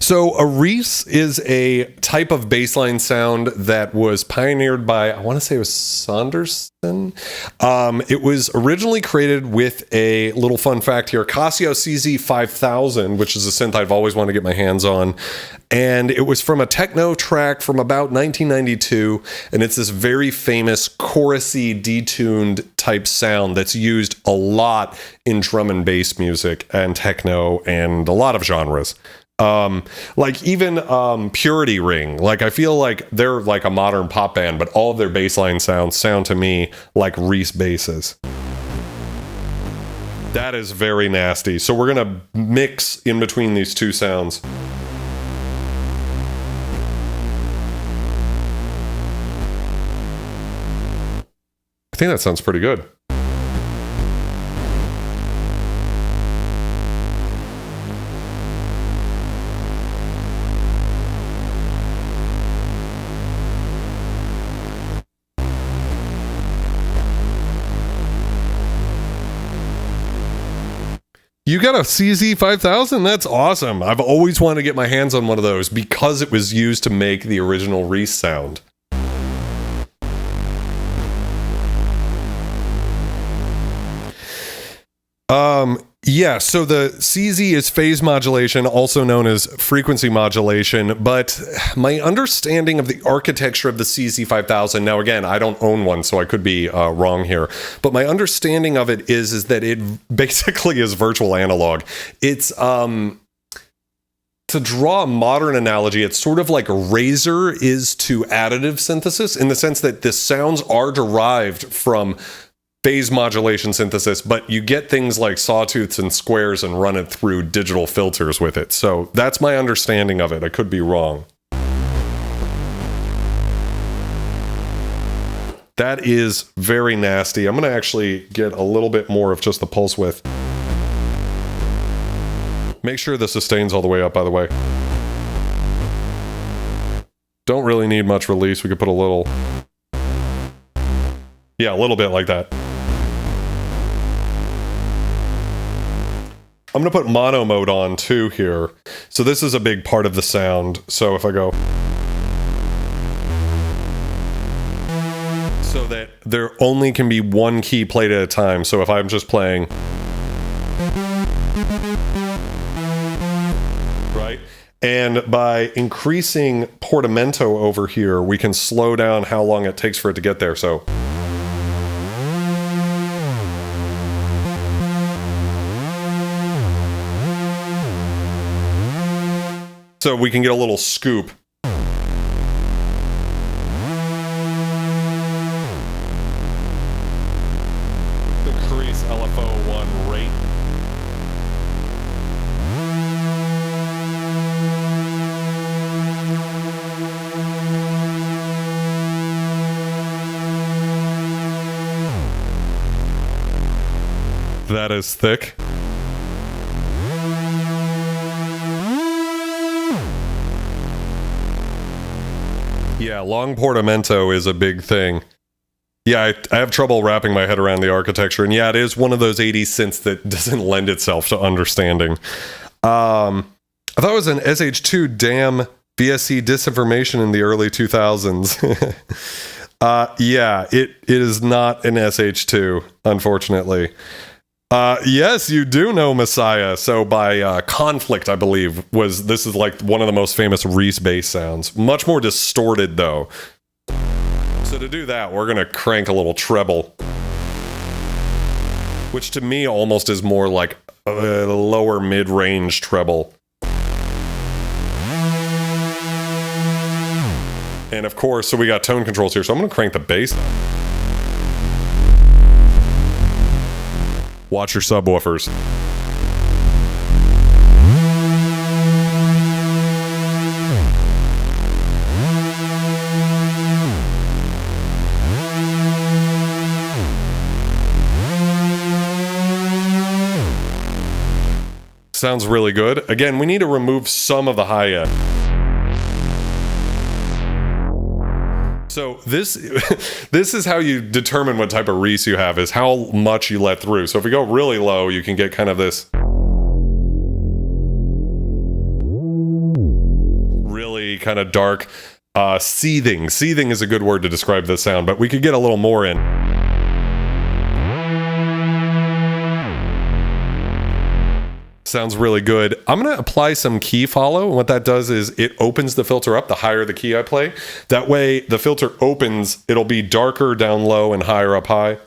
So a Reese is a type of bassline sound that was pioneered by, I want to say it was Saunderson. It was originally created with a little fun fact here, Casio CZ-5000, which is a synth I've always wanted to get my hands on. And it was from a techno track from about 1992. And it's this very famous chorusy, detuned type sound that's used a lot in drum and bass music and techno and a lot of genres. Like even Purity Ring, like I feel like they're like a modern pop band, but all of their bassline sounds sound to me like Reese basses. That is very nasty. So we're gonna mix in between these two sounds. I think that sounds pretty good. You got a CZ-5000? That's awesome. I've always wanted to get my hands on one of those because it was used to make the original Reese sound. Yeah, so the CZ is phase modulation, also known as frequency modulation, but my understanding of the architecture of the CZ-5000, now again, I don't own one, so I could be wrong here, but my understanding of it is that it basically is virtual analog. It's, to draw a modern analogy, it's sort of like Razor is to additive synthesis, in the sense that the sounds are derived from phase modulation synthesis, but you get things like sawtooths and squares and run it through digital filters with it. So that's my understanding of it. I could be wrong. That is very nasty. I'm going to actually get a little bit more of just the pulse width. Make sure the sustain's all the way up, by the way. Don't really need much release. We could put a little... Yeah, a little bit like that. I'm going to put mono mode on too here. So this is a big part of the sound. So if I go... So that there only can be one key played at a time. So if I'm just playing... Right? And by increasing portamento over here, we can slow down how long it takes for it to get there. So... So we can get a little scoop. Increase LFO1 rate. That is thick. Yeah, long portamento is a big thing. Yeah, I have trouble wrapping my head around the architecture, and yeah, it is one of those 80s synths that doesn't lend itself to understanding. I thought it was an SH2 damn BSC disinformation in the early 2000s. Yeah, it is not an SH2, unfortunately. Yes, you do know Messiah. So by Conflict, I believe, this is like one of the most famous Reese bass sounds. Much more distorted, though. So to do that, we're going to crank a little treble. Which to me almost is more like a lower mid-range treble. And of course, so we got tone controls here, so I'm going to crank the bass up. Watch your subwoofers. Sounds really good. Again, we need to remove some of the high end. So this is how you determine what type of Reese you have, is how much you let through. So if we go really low, you can get kind of this. kind of dark, seething. Seething is a good word to describe this sound, but we could get a little more in. Sounds really good. I'm going to apply some key follow, and what that does is it opens the filter up the higher the key I play. That way the filter opens, it'll be darker down low and higher up high.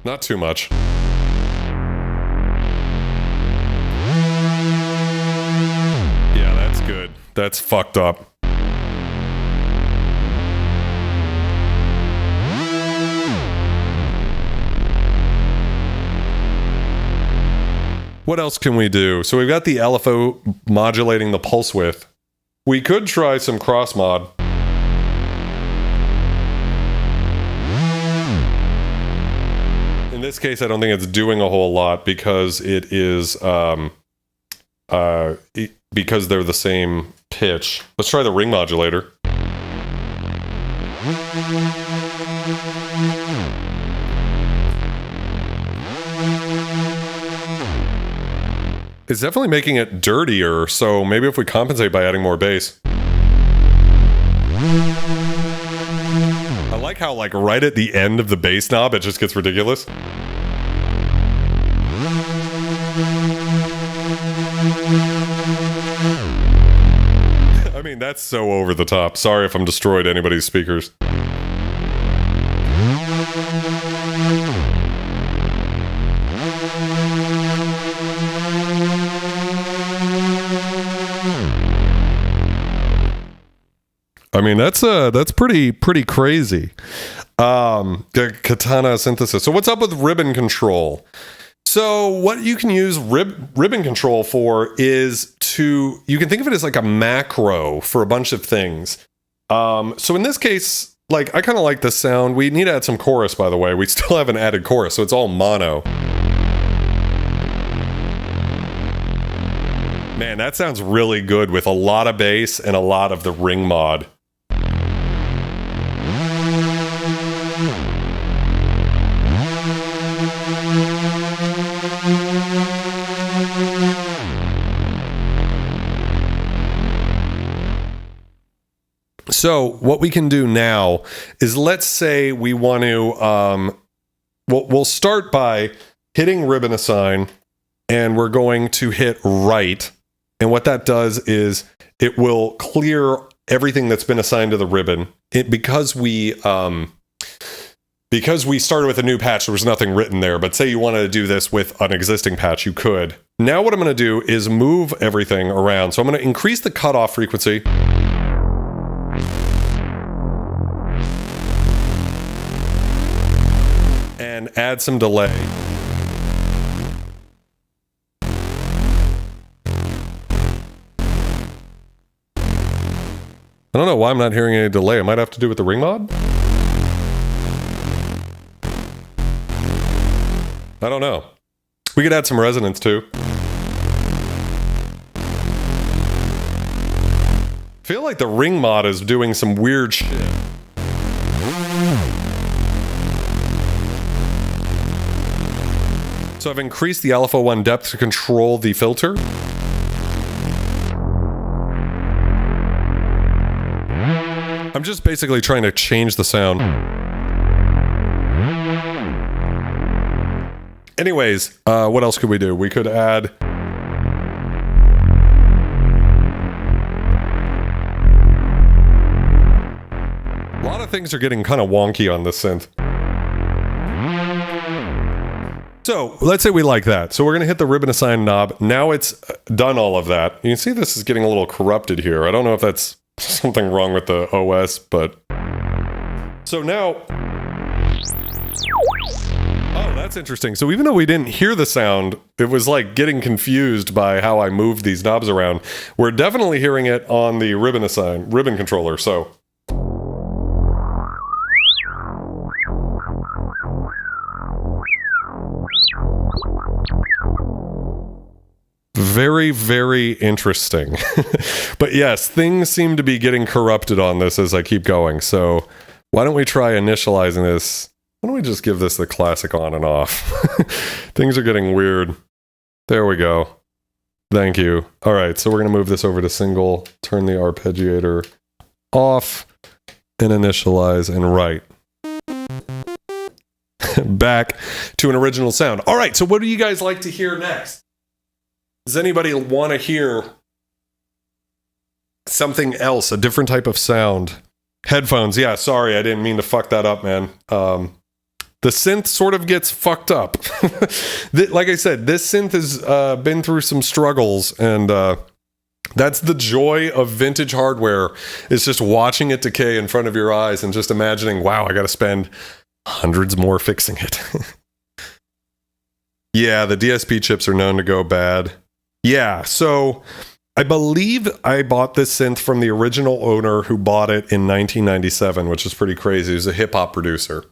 Not too much. Yeah, that's good. That's fucked up. What else can we do? So we've got the LFO modulating the pulse width. We could try some cross mod. In this case, I don't think it's doing a whole lot because it is because they're the same pitch. Let's try the ring modulator. It's definitely making it dirtier, so maybe if we compensate by adding more bass. I like how, like, right at the end of the bass knob, it just gets ridiculous. I mean, that's so over the top. Sorry if I'm destroyed anybody's speakers. I mean, that's pretty crazy. The Katana synthesis. So what's up with ribbon control? So what you can use ribbon control for is you can think of it as like a macro for a bunch of things. So in this case, like, I kind of like the sound. We need to add some chorus, by the way. We still haven't added chorus, so it's all mono. Man, that sounds really good with a lot of bass and a lot of the ring mod. So what we can do now is, let's say we want to, we'll start by hitting ribbon assign, and we're going to hit right. And what that does is it will clear everything that's been assigned to the ribbon. Because we started with a new patch, there was nothing written there. But say you wanted to do this with an existing patch, you could. Now what I'm going to do is move everything around. So I'm going to increase the cutoff frequency. And add some delay. I don't know why I'm not hearing any delay. It might have to do with the ring mod? I don't know. We could add some resonance too. I feel like the ring mod is doing some weird shit. So I've increased the LFO1 depth to control the filter. I'm just basically trying to change the sound. Anyways, what else could we do? We could add... A lot of things are getting kind of wonky on this synth. So let's say we like that. So we're going to hit the ribbon assign knob. Now it's done all of that. You can see this is getting a little corrupted here. I don't know if that's something wrong with the OS, but... So now... Oh, that's interesting. So even though we didn't hear the sound, it was like getting confused by how I moved these knobs around. We're definitely hearing it on the ribbon controller, so... Very, very interesting. But yes, things seem to be getting corrupted on this as I keep going. So why don't we try initializing this Why don't we just give this the classic on and off? Things are getting weird. There we go. Thank you. All right, so we're going to move this over to single, turn the arpeggiator off, and initialize and write. Back to an original sound. All right, so what do you guys like to hear next? Does anybody want to hear something else, a different type of sound? Headphones, yeah, sorry, I didn't mean to fuck that up, man. The synth sort of gets fucked up. Like I said, this synth has been through some struggles, and that's the joy of vintage hardware, is just watching it decay in front of your eyes and just imagining, wow, I got to spend hundreds more fixing it. Yeah, the DSP chips are known to go bad. Yeah, so I believe I bought this synth from the original owner who bought it in 1997, which is pretty crazy. He was a hip-hop producer.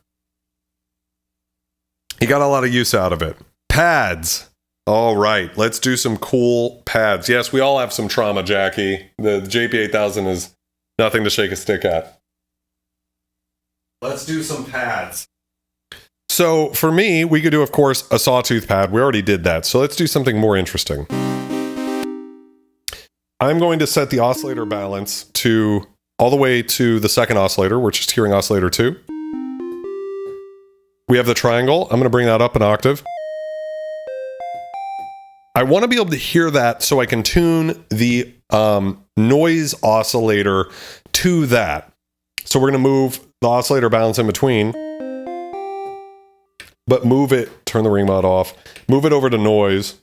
He got a lot of use out of it. Pads. All right, let's do some cool pads. Yes, we all have some trauma, Jackie. The JP-8000 is nothing to shake a stick at. Let's do some pads. So for me, we could do, of course, a sawtooth pad. We already did that. So let's do something more interesting. I'm going to set the oscillator balance to all the way to the second oscillator. We're just hearing oscillator 2. We have the triangle. I'm going to bring that up an octave. I want to be able to hear that so I can tune the noise oscillator to that. So we're going to move the oscillator balance in between, but move it, turn the ring mod off, move it over to noise,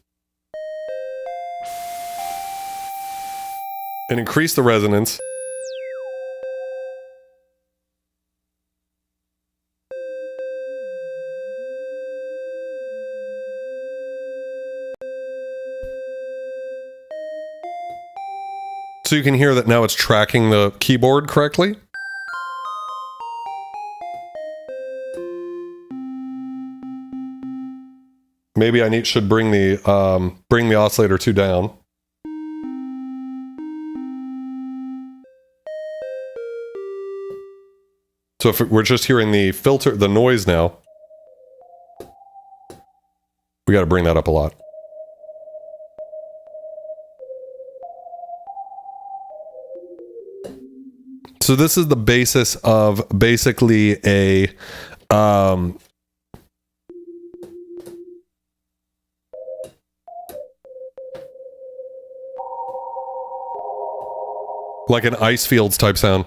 and increase the resonance. So you can hear that now it's tracking the keyboard correctly. Maybe I should bring the oscillator 2 down. So if we're just hearing the filter, the noise now, we got to bring that up a lot. So this is the basis of basically a like an ice fields type sound.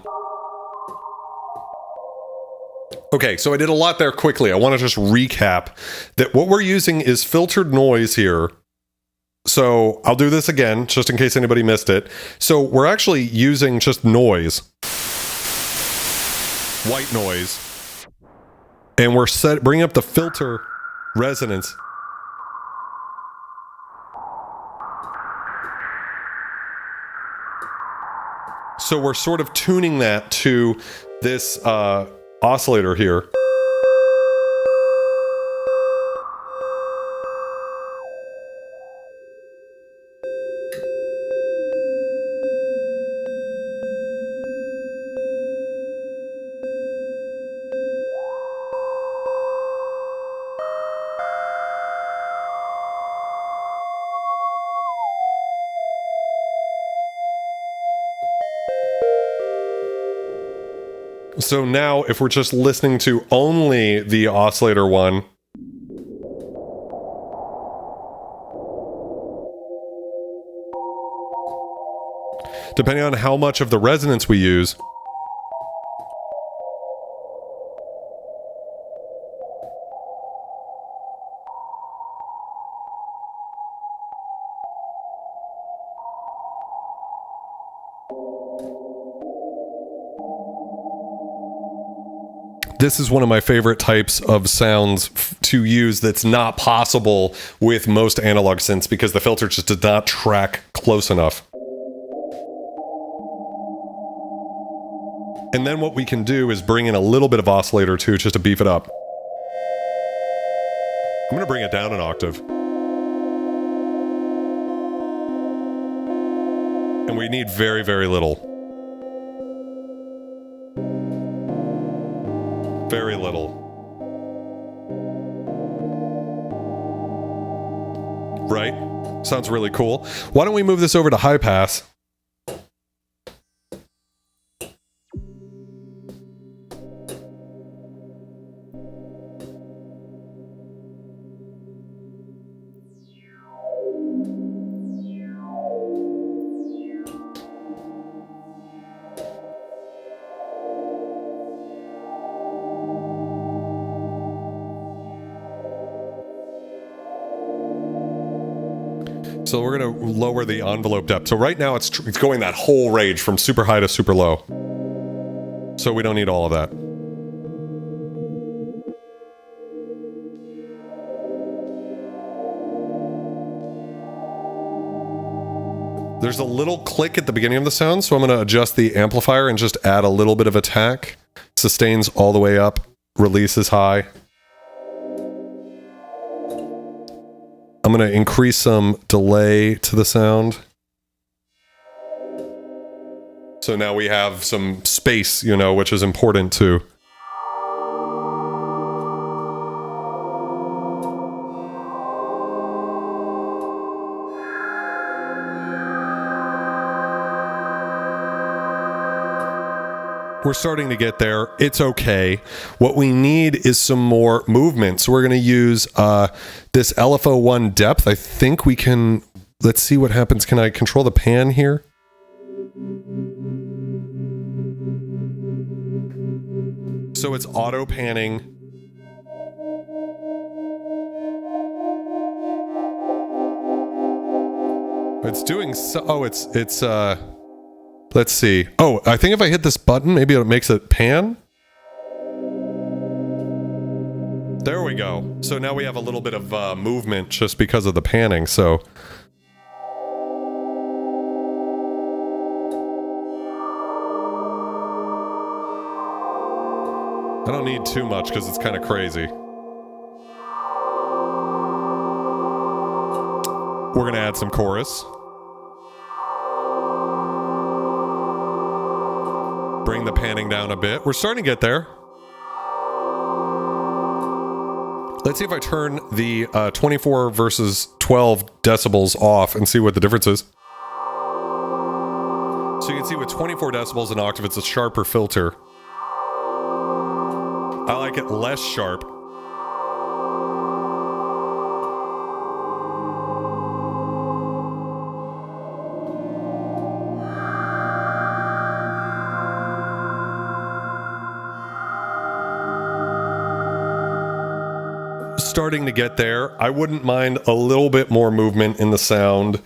Okay, so I did a lot there quickly. I want to just recap that what we're using is filtered noise here. So I'll do this again, just in case anybody missed it. So we're actually using just noise. White noise. And we're bringing up the filter resonance. So we're sort of tuning that to this oscillator here. So now if we're just listening to only the oscillator one, depending on how much of the resonance we use, this is one of my favorite types of sounds to use that's not possible with most analog synths because the filter just did not track close enough. And then what we can do is bring in a little bit of oscillator too, just to beef it up. I'm going to bring it down an octave. And we need very, very little. Very little. Right? Sounds really cool. Why don't we move this over to high pass? So we're going to lower the envelope depth. So right now it's going that whole range from super high to super low. So we don't need all of that. There's a little click at the beginning of the sound, so I'm going to adjust the amplifier and just add a little bit of attack. Sustains all the way up, releases high. I'm going to increase some delay to the sound. So now we have some space, you know, which is important too. We're starting to get there. It's okay. What we need is some more movement. So we're going to use this LFO1 depth. I think we can... Let's see what happens. Can I control the pan here? So it's auto panning. It's doing so... Oh, it's let's see. Oh, I think if I hit this button, maybe it makes it pan. There we go. So now we have a little bit of movement just because of the panning, so... I don't need too much because it's kind of crazy. We're going to add some chorus. Bring the panning down a bit. We're starting to get there. Let's see if I turn the 24 versus 12 decibels off and see what the difference is. So you can see with 24 decibels an octave, it's a sharper filter. I like it less sharp. Starting to get there. I wouldn't mind a little bit more movement in the sound.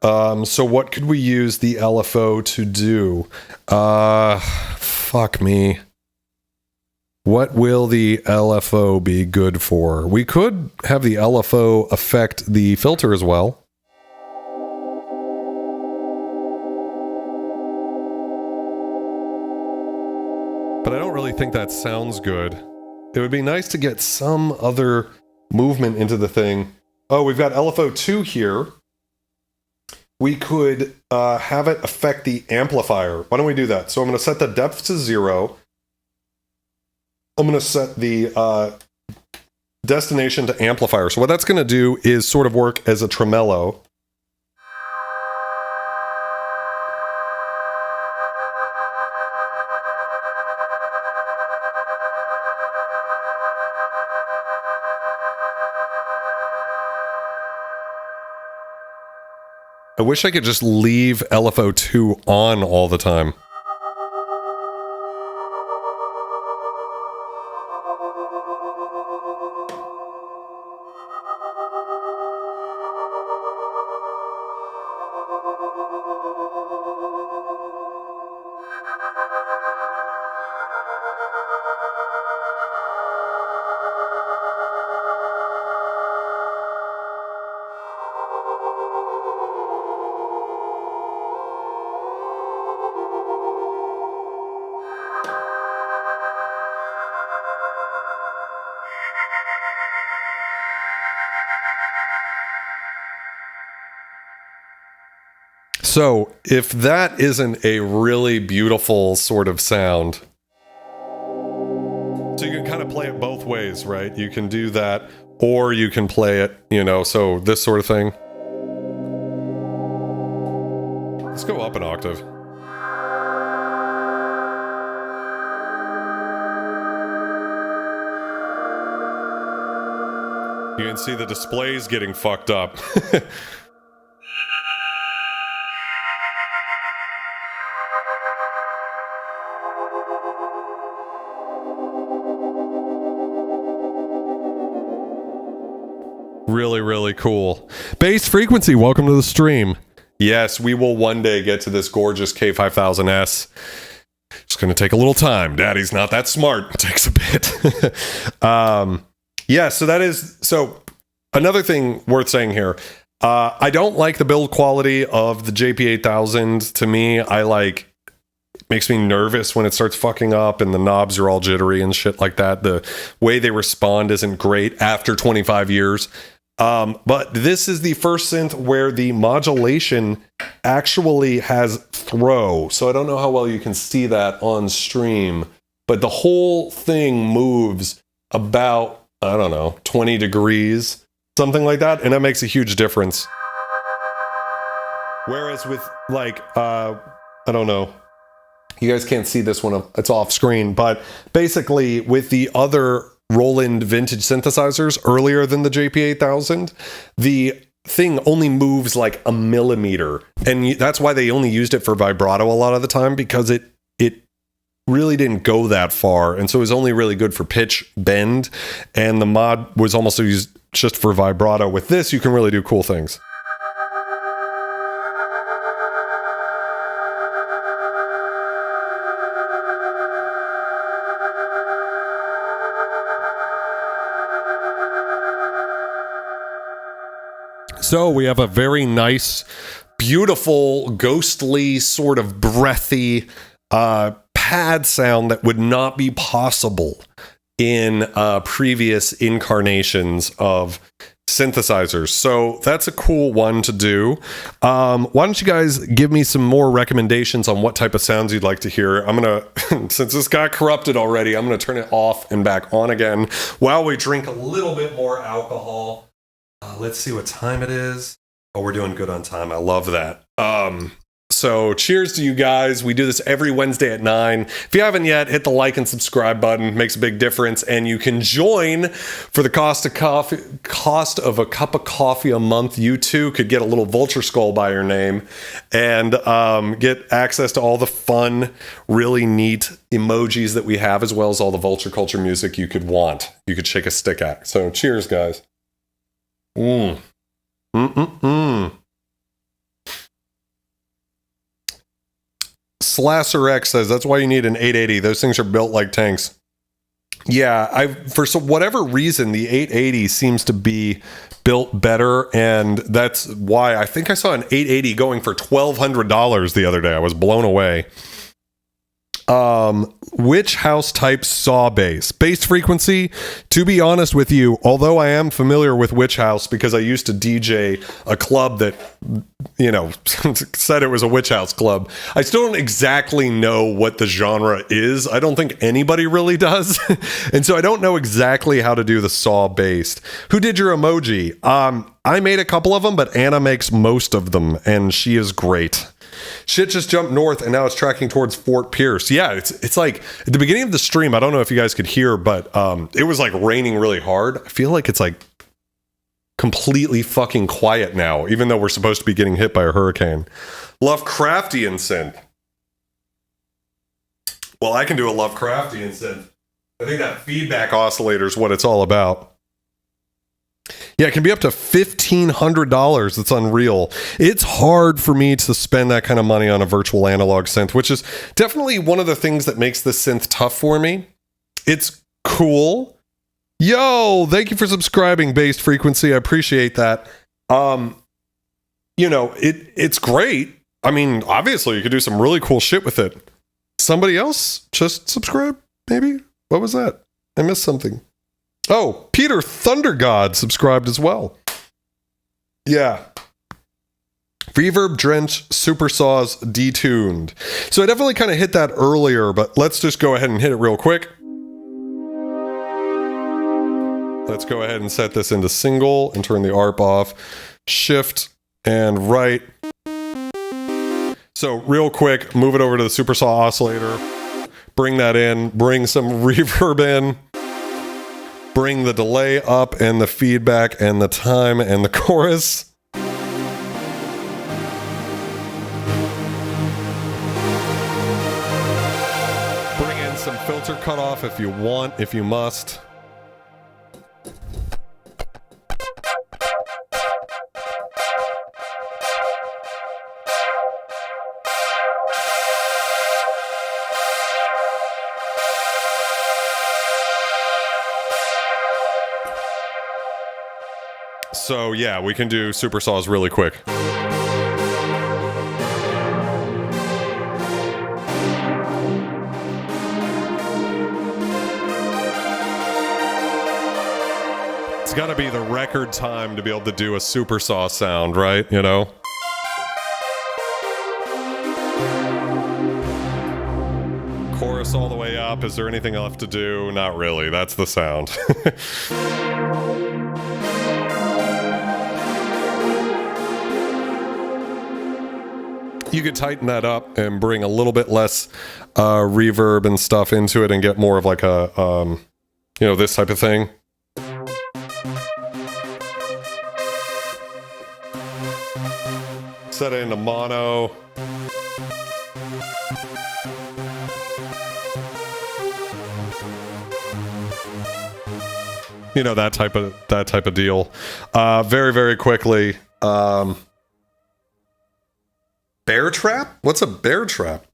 So what could we use the LFO to do? Fuck me. What will the LFO be good for? We could have the LFO affect the filter as well. But I don't really think that sounds good. It would be nice to get some other movement into the thing. Oh, we've got LFO2 here. We could have it affect the amplifier. Why don't we do that? So I'm going to set the depth to 0. I'm going to set the destination to amplifier. So what that's going to do is sort of work as a tremolo. I wish I could just leave LFO2 on all the time. So, if that isn't a really beautiful sort of sound, so you can kind of play it both ways, right? You can do that, or you can play it, you know, so this sort of thing. an octave. You can see the displays getting fucked up. Really, really cool. Bass Frequency, welcome to the stream. Yes, we will one day get to this gorgeous K5000S. It's going to take a little time. Daddy's not that smart. It takes a bit. Yeah, so that is... So, another thing worth saying here. I don't like the build quality of the JP-8000. To me, makes me nervous when it starts fucking up and the knobs are all jittery and shit like that. The way they respond isn't great after 25 years. But this is the first synth where the modulation actually has throw. So I don't know how well you can see that on stream, but the whole thing moves about, I don't know, 20 degrees, something like that. And that makes a huge difference. Whereas with I don't know, you guys can't see this one, it's off screen, but basically with the other Roland vintage synthesizers earlier than the JP-8000, the thing only moves like a millimeter. And that's why they only used it for vibrato a lot of the time, because it really didn't go that far. And so it was only really good for pitch bend. And the mod was almost used just for vibrato. With this, you can really do cool things. So we have a very nice, beautiful, ghostly, sort of breathy pad sound that would not be possible in previous incarnations of synthesizers. So that's a cool one to do. Why don't you guys give me some more recommendations on what type of sounds you'd like to hear? I'm going to, since this got corrupted already, I'm going to turn it off and back on again while we drink a little bit more alcohol. Let's see what time it is. Oh, we're doing good on time. I love that. So cheers to you guys. We do this every Wednesday at 9. If you haven't yet, hit the like and subscribe button. It makes a big difference. And you can join for the cost of a cup of coffee a month. You too could get a little vulture skull by your name and get access to all the fun, really neat emojis that we have, as well as all the vulture culture music you could want. You could shake a stick at. So cheers, guys. Slasher X says that's why you need an 880. Those things are built like tanks. Yeah, for whatever reason, the 880 seems to be built better, and that's why I think I saw an 880 going for $1,200 the other day. I was blown away. Which house type saw bass? Bass frequency, to be honest with you, although I am familiar with Witch House because I used to DJ a club that, said it was a Witch House club, I still don't exactly know what the genre is. I don't think anybody really does. And so I don't know exactly how to do the saw bass. Who did your emoji? I made a couple of them, but Anna makes most of them, and she is great. Shit just jumped north and now it's tracking towards Fort Pierce. Yeah, it's like at the beginning of the stream, I don't know if you guys could hear, but it was like raining really hard. I feel like it's like completely fucking quiet now, even though we're supposed to be getting hit by a hurricane. Lovecraftian synth. Well, I can do a Lovecraftian synth. I think that feedback oscillator is what it's all about. Yeah, it can be up to $1,500. It's unreal. It's hard for me to spend that kind of money on a virtual analog synth, which is definitely one of the things that makes this synth tough for me. It's cool. Yo, thank you for subscribing, Bass Frequency. I appreciate that. It's great. I mean, obviously, you could do some really cool shit with it. Somebody else just subscribe, maybe? What was that? I missed something. Oh, Peter Thundergod subscribed as well. Yeah. Reverb Drench Supersaws detuned. So I definitely kind of hit that earlier, but let's just go ahead and hit it real quick. Let's go ahead and set this into single and turn the ARP off. Shift and right. So real quick, move it over to the Supersaw Oscillator. Bring that in. Bring some reverb in. Bring the delay up and the feedback and the time and the chorus. Bring in some filter cutoff if you want, if you must. So yeah, we can do supersaws really quick. It's got to be the record time to be able to do a supersaw sound, right? You know? Chorus all the way up. Is there anything left to do? Not really. That's the sound. You could tighten that up and bring a little bit less reverb and stuff into it and get more of like a, you know, this type of thing. Set it into mono. You know, that type of deal. Very, very quickly. Bear trap? What's a bear trap?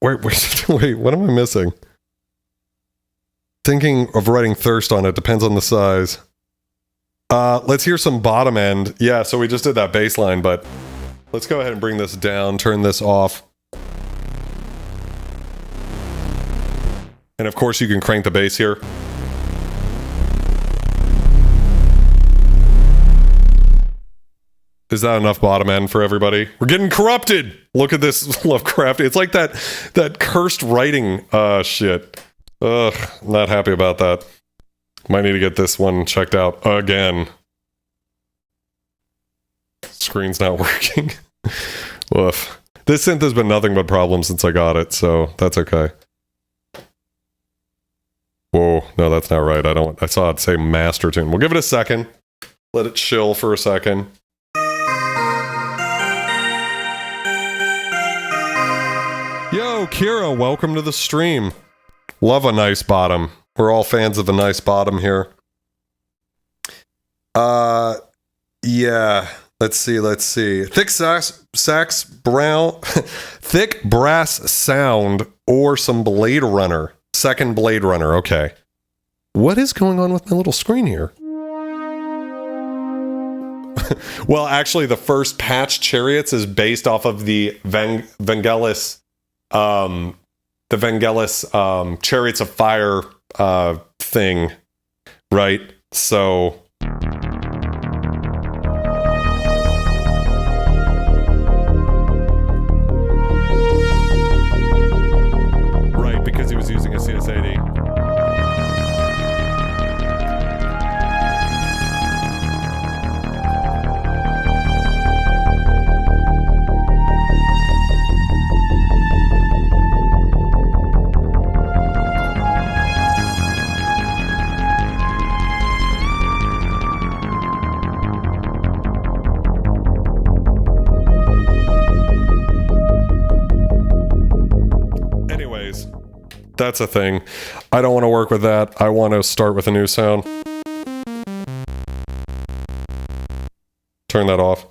Wait, what am I missing? Thinking of writing thirst on it, depends on the size. Let's hear some bottom end. Yeah, so we just did that bass line, but let's go ahead and bring this down, turn this off. And of course you can crank the bass here. Is that enough bottom end for everybody? We're getting corrupted! Look at this Lovecraft. It's like that cursed writing shit. Ugh, not happy about that. Might need to get this one checked out again. Screen's not working. Woof. This synth has been nothing but problems since I got it, so that's okay. Whoa, no, that's not right. I saw it say master tune. We'll give it a second. Let it chill for a second. Yo, Kira, welcome to the stream. Love a nice bottom. We're all fans of a nice bottom here. Yeah. Let's see. Thick sax brown, thick brass sound, or some Blade Runner. Second Blade Runner, okay. What is going on with my little screen here? Well, actually, the first patch, Chariots, is based off of the Vangelis, Chariots of Fire thing, right? So... Right, because he was using a CS80. That's a thing. I don't want to work with that. I want to start with a new sound. Turn that off.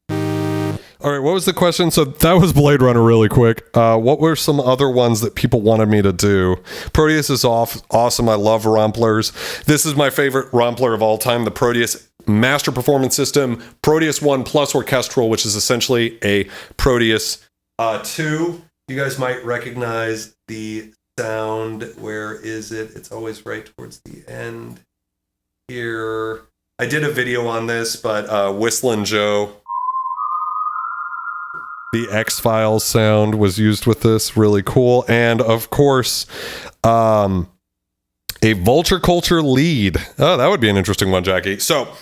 All right, what was the question? So that was Blade Runner really quick. What were some other ones that people wanted me to do? Proteus is awesome. I love Romplers. This is my favorite Rompler of all time, the Proteus Master Performance System, Proteus 1 Plus Orchestral, which is essentially a Proteus 2. You guys might recognize the sound. Where is it? It's always right towards the end here. I did a video on this, but Whistlin' Joe, the X-Files sound was used with this. Really cool. And of course, a Vulture Culture lead. Oh, that would be an interesting one, Jackie. So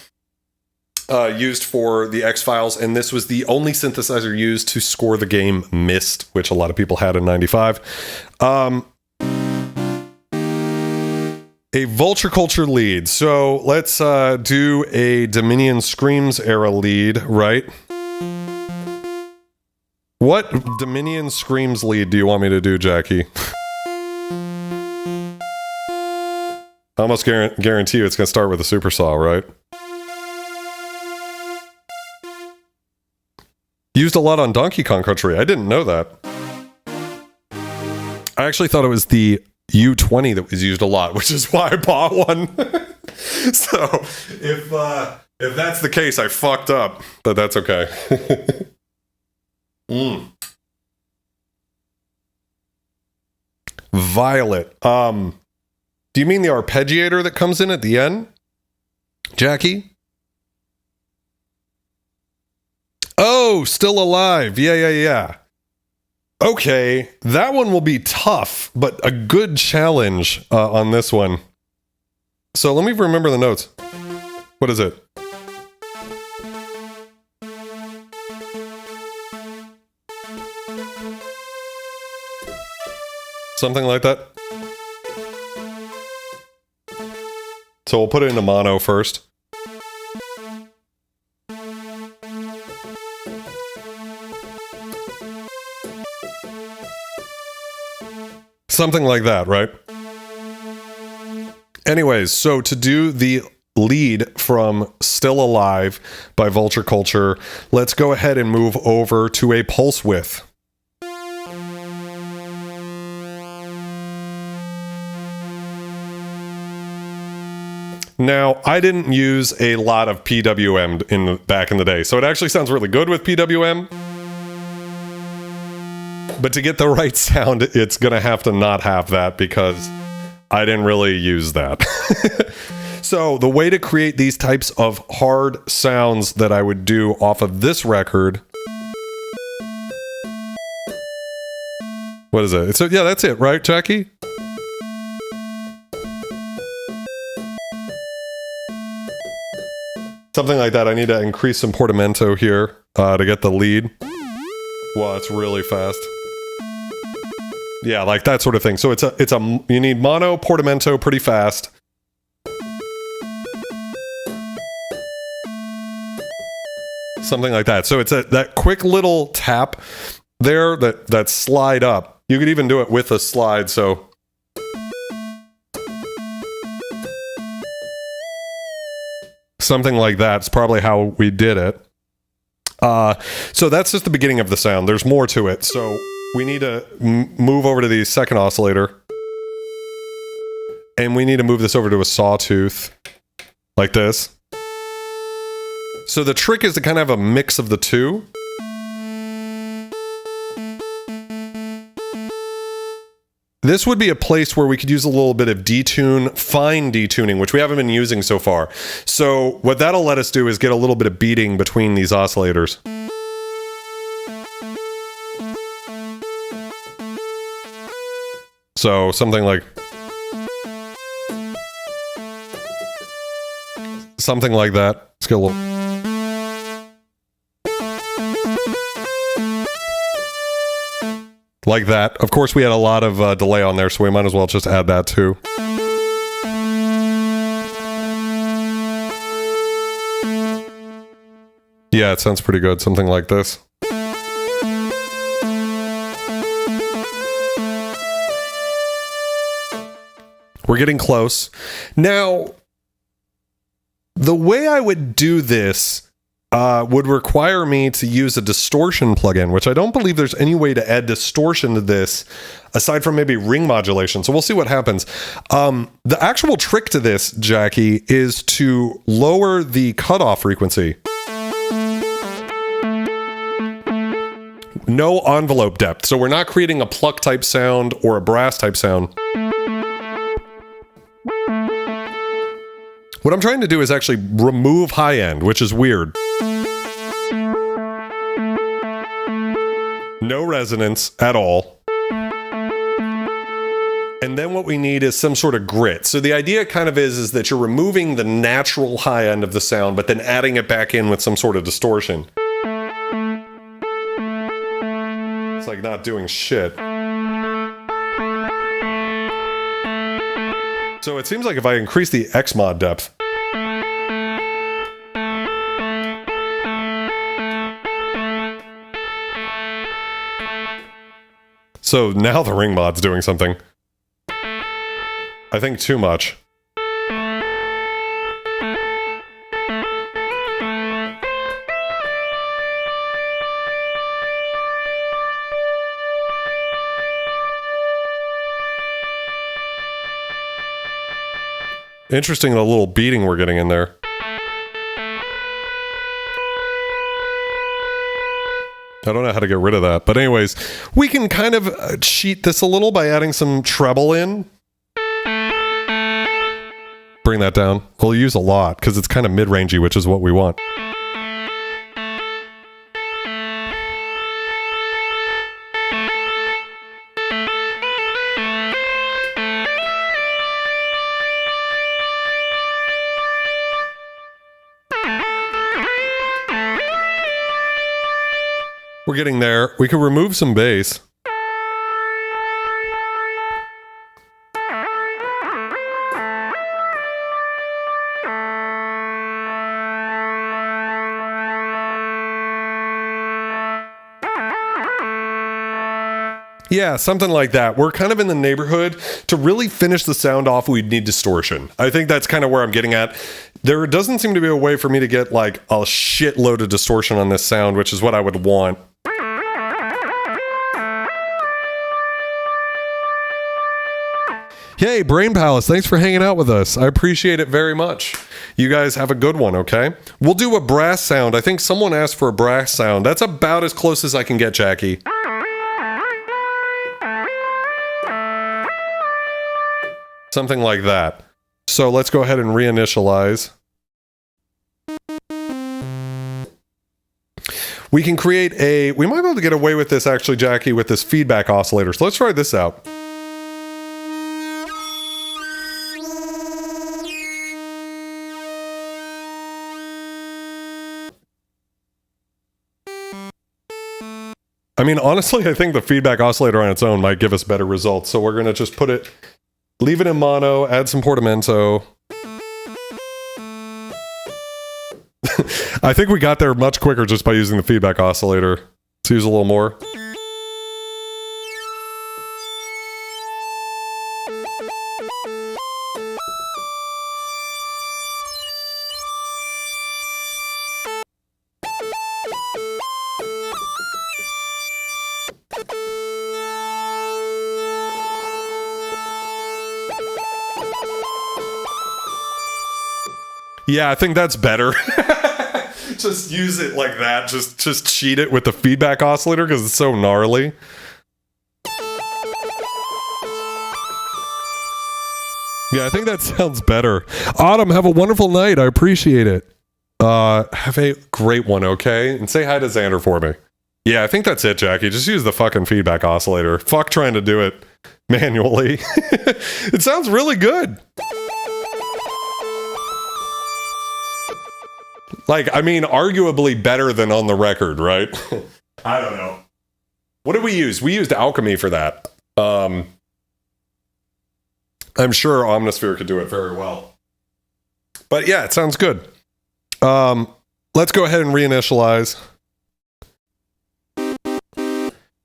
used for the X-Files, and this was the only synthesizer used to score the game Myst, which a lot of people had in 95. A Vulture Culture lead. So let's do a Dominion Screams era lead, right? What Dominion Screams lead do you want me to do, Jackie? I almost guarantee you it's going to start with a Supersaw, right? Used a lot on Donkey Kong Country. I didn't know that. I actually thought it was the U-20 that was used a lot, which is why I bought one. So if that's the case, I fucked up, but that's okay. Violet. Do you mean the arpeggiator that comes in at the end, Jackie? Oh, Still Alive. Yeah. Okay, that one will be tough, but a good challenge on this one. So let me remember the notes. What is it? Something like that. So we'll put it into mono first. Something like that, right? Anyways, so to do the lead from Still Alive by Vulture Culture, let's go ahead and move over to a pulse width. Now, I didn't use a lot of PWM back in the day, so it actually sounds really good with PWM. But to get the right sound, it's going to have to not have that because I didn't really use that. So the way to create these types of hard sounds that I would do off of this record. What is it? Yeah, that's it, right, Jackie? Something like that. I need to increase some portamento here to get the lead. Wow, it's really fast. Yeah, like that sort of thing. So you need mono, portamento pretty fast. Something like that. So it's that quick little tap there, that slide up. You could even do it with a slide, so. Something like that's probably how we did it. So that's just the beginning of the sound. There's more to it. So we need to move over to the second oscillator. And we need to move this over to a sawtooth. Like this. So the trick is to kind of have a mix of the two. This would be a place where we could use a little bit of detune, fine detuning, which we haven't been using so far. So what that'll let us do is get a little bit of beating between these oscillators. So something like that. Let's get a little. Like that. Of course, we had a lot of delay on there, so we might as well just add that too. Yeah, it sounds pretty good. Something like this. We're getting close. Now, the way I would do this would require me to use a distortion plugin, which I don't believe there's any way to add distortion to this aside from maybe ring modulation. So we'll see what happens. The actual trick to this, Jackie, is to lower the cutoff frequency. No envelope depth. So we're not creating a pluck type sound or a brass type sound. What I'm trying to do is actually remove high end, which is weird. No resonance at all. And then what we need is some sort of grit. So the idea kind of is that you're removing the natural high end of the sound, but then adding it back in with some sort of distortion. It's like not doing shit. So it seems like if I increase the X mod depth, so now the ring mod's doing something. I think too much. Interesting, the little beating we're getting in there. I don't know how to get rid of that. But anyways, we can kind of cheat this a little by adding some treble in. Bring that down. We'll use a lot because it's kind of mid-rangey, which is what we want. We're getting there. We could remove some bass. Yeah, something like that. We're kind of in the neighborhood. To really finish the sound off, we'd need distortion. I think that's kind of where I'm getting at. There doesn't seem to be a way for me to get like a shitload of distortion on this sound, which is what I would want. Yay, Brain Palace, thanks for hanging out with us. I appreciate it very much. You guys have a good one, okay? We'll do a brass sound. I think someone asked for a brass sound. That's about as close as I can get, Jackie. Something like that. So let's go ahead and reinitialize. We can create a... We might be able to get away with this, actually, Jackie, with this feedback oscillator. So let's try this out. I mean, honestly, I think the feedback oscillator on its own might give us better results. So we're going to just put it... Leave it in mono, add some portamento. I think we got there much quicker just by using the feedback oscillator. Let's use a little more. Yeah, I think that's better. Just use it like that. Just cheat it with the feedback oscillator because it's so gnarly. Yeah, I think that sounds better. Autumn, have a wonderful night. I appreciate it. Have a great one, okay? And say hi to Xander for me. Yeah, I think that's it, Jackie. Just use the fucking feedback oscillator. Fuck trying to do it manually. It sounds really good. Like, I mean, arguably better than on the record, right? I don't know. What did we use? We used Alchemy for that. I'm sure Omnisphere could do it very well. But yeah, it sounds good. Let's go ahead and reinitialize.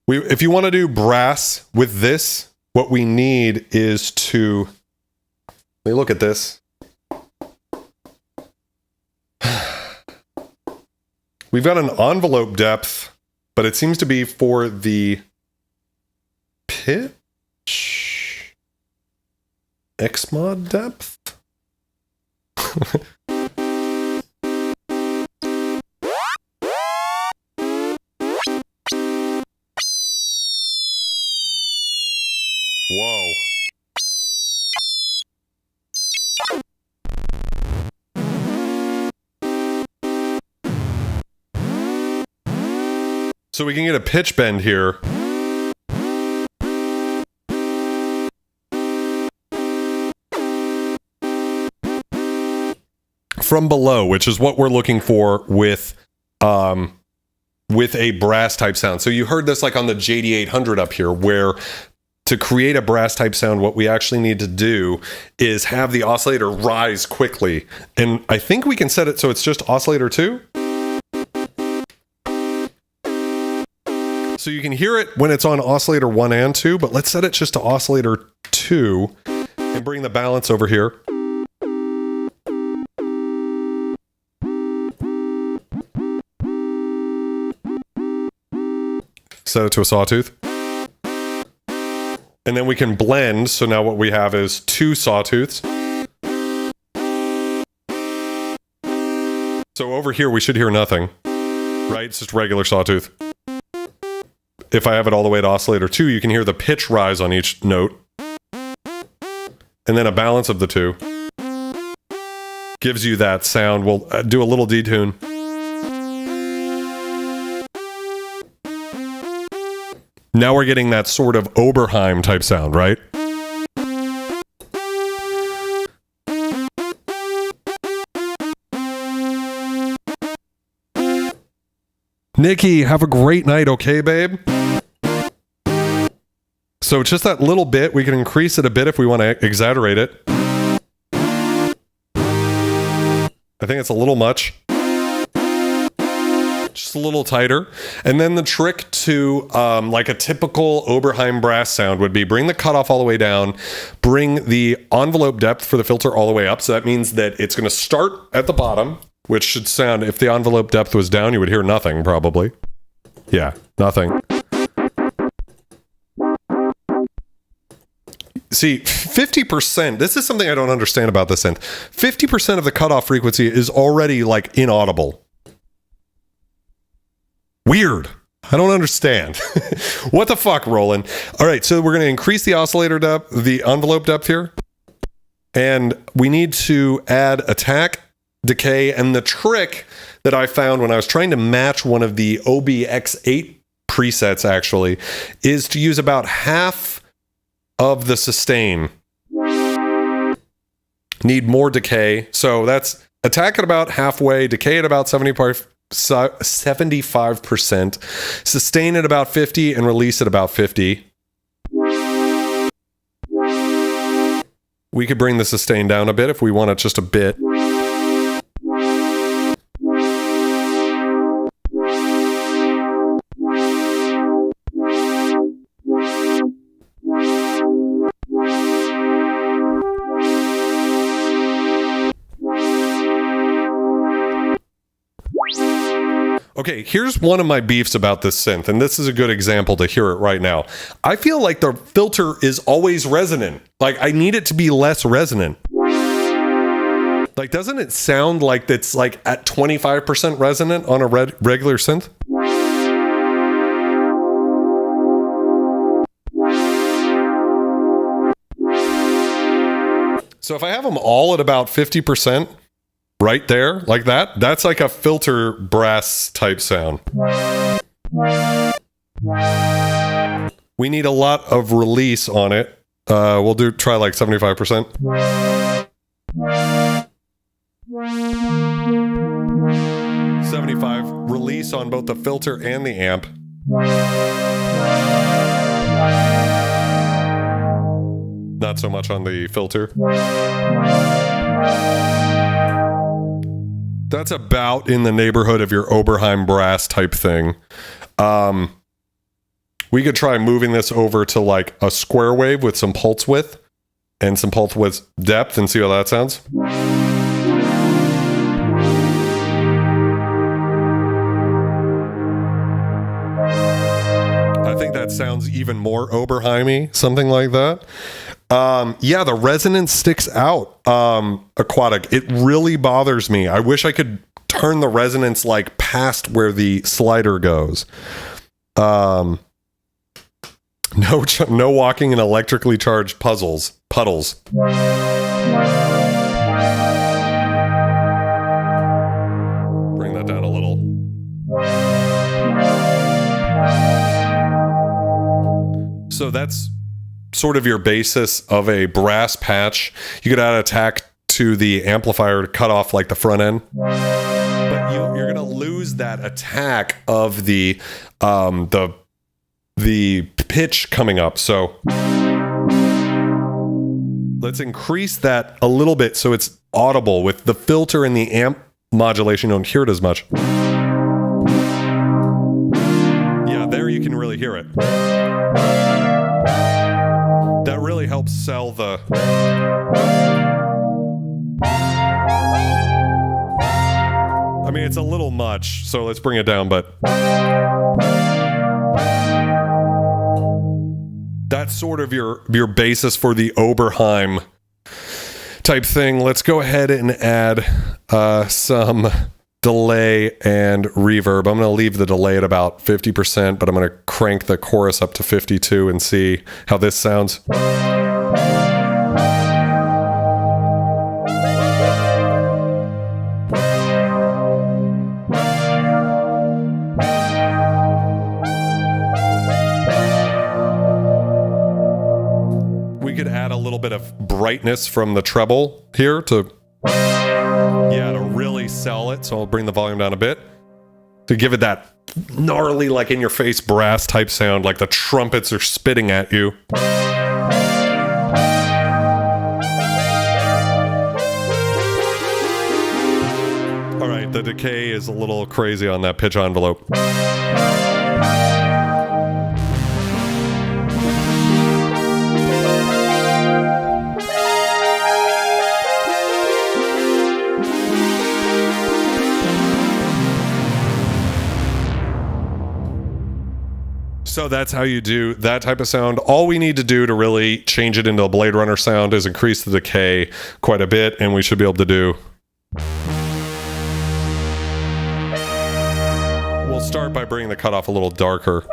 If you want to do brass with this, what we need is to... Let me look at this. We've got an envelope depth, but it seems to be for the pitch Xmod depth. Whoa. So we can get a pitch bend here. from below, which is what we're looking for with a brass type sound. So you heard this like on the JD-800 up here, where to create a brass type sound, what we actually need to do is have the oscillator rise quickly. And I think we can set it so it's just oscillator 2. So you can hear it when it's on oscillator 1 and 2, but let's set it just to oscillator 2 and bring the balance over here. Set it to a sawtooth. And then we can blend, so now what we have is 2 sawtooths. So over here we should hear nothing, right? It's just regular sawtooth. If I have it all the way to oscillator 2, you can hear the pitch rise on each note. And then a balance of the 2 gives you that sound. We'll do a little detune. Now we're getting that sort of Oberheim type sound, right? Nikki, have a great night, okay, babe? So just that little bit, we can increase it a bit if we want to exaggerate it. I think it's a little much. Just a little tighter. And then the trick to like a typical Oberheim brass sound would be bring the cutoff all the way down, bring the envelope depth for the filter all the way up. So that means that it's going to start at the bottom, which should sound, if the envelope depth was down, you would hear nothing probably. Yeah, nothing. See, 50%, this is something I don't understand about this synth. 50% of the cutoff frequency is already like inaudible. Weird. I don't understand. What the fuck, Roland? All right, so we're going to increase the oscillator depth, the envelope depth here. And we need to add attack, decay, and the trick that I found when I was trying to match one of the OBX8 presets actually is to use about half of the sustain. Need more decay. So that's attack at about halfway, decay at about 75%, sustain at about 50, and release at about 50. We could bring the sustain down a bit if we want it just a bit. Okay, here's one of my beefs about this synth, and this is a good example to hear it right now. I feel like the filter is always resonant. Like, I need it to be less resonant. Like, doesn't it sound like it's like at 25% resonant on a regular synth? So if I have them all at about 50%, right there, like that, that's like a filter brass type sound. We need a lot of release on it. We'll try like 75%. 75 release on both the filter and the amp. Not so much on the filter. That's about in the neighborhood of your Oberheim brass type thing. We could try moving this over to like a square wave with some pulse width and some pulse width depth and see how that sounds. I think that sounds even more Oberheim-y, something like that. Yeah, the resonance sticks out, Aquatic. It really bothers me. I wish I could turn the resonance like past where the slider goes. No walking in electrically charged puddles. Bring that down a little. So that's sort of your basis of a brass patch. You could add attack to the amplifier to cut off like the front end. But you're going to lose that attack of the pitch coming up. So let's increase that a little bit so it's audible. With the filter and the amp modulation, you don't hear it as much. Yeah, there you can really hear it. That really helps sell the... I mean, it's a little much, so let's bring it down, but... That's sort of your basis for the Oberheim type thing. Let's go ahead and add some delay and reverb. I'm going to leave the delay at about 50%, but I'm going to crank the chorus up to 52 and see how this sounds. We could add a little bit of brightness from the treble here to really sell it. So I'll bring the volume down a bit to give it that gnarly, like in your face brass type sound, like the trumpets are spitting at you. All right, the decay is a little crazy on that pitch envelope. So that's how you do that type of sound. All we need to do to really change it into a Blade Runner sound is increase the decay quite a bit, and we should be able to do... We'll start by bringing the cutoff a little darker.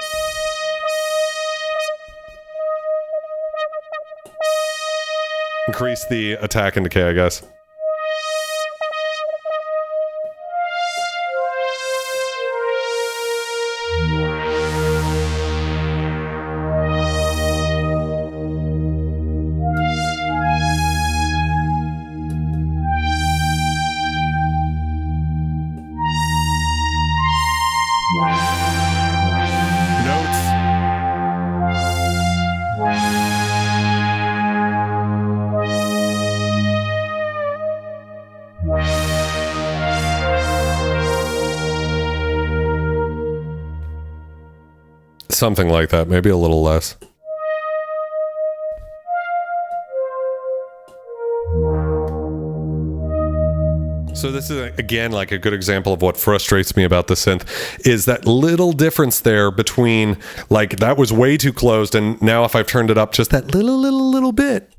Increase the attack and decay, I guess. Something like that, maybe a little less. So this is, again, like a good example of what frustrates me about the synth, is that little difference there between, like, that was way too closed, and now if I've turned it up just that little bit.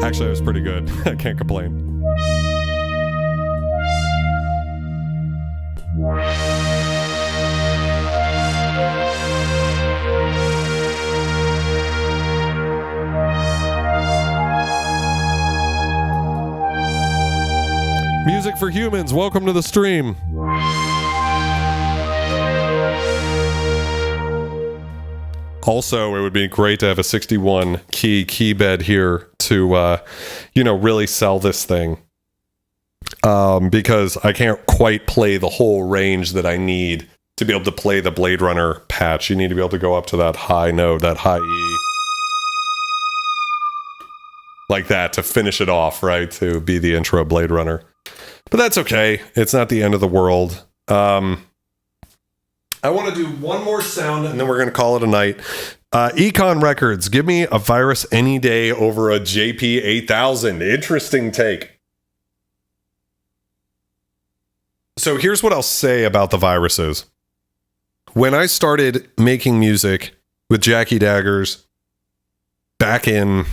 Actually, it was pretty good. I can't complain. Music for Humans, welcome to the stream. Also, it would be great to have a 61 key bed here to, really sell this thing. Because I can't quite play the whole range that I need to be able to play the Blade Runner patch. You need to be able to go up to that high note, that high E. Like that to finish it off, right? To be the intro Blade Runner. But that's okay. It's not the end of the world. I want to do one more sound, and then we're going to call it a night. Econ Records, give me a virus any day over a JP-8000. Interesting take. So here's what I'll say about the viruses. When I started making music with Jackie Daggers back in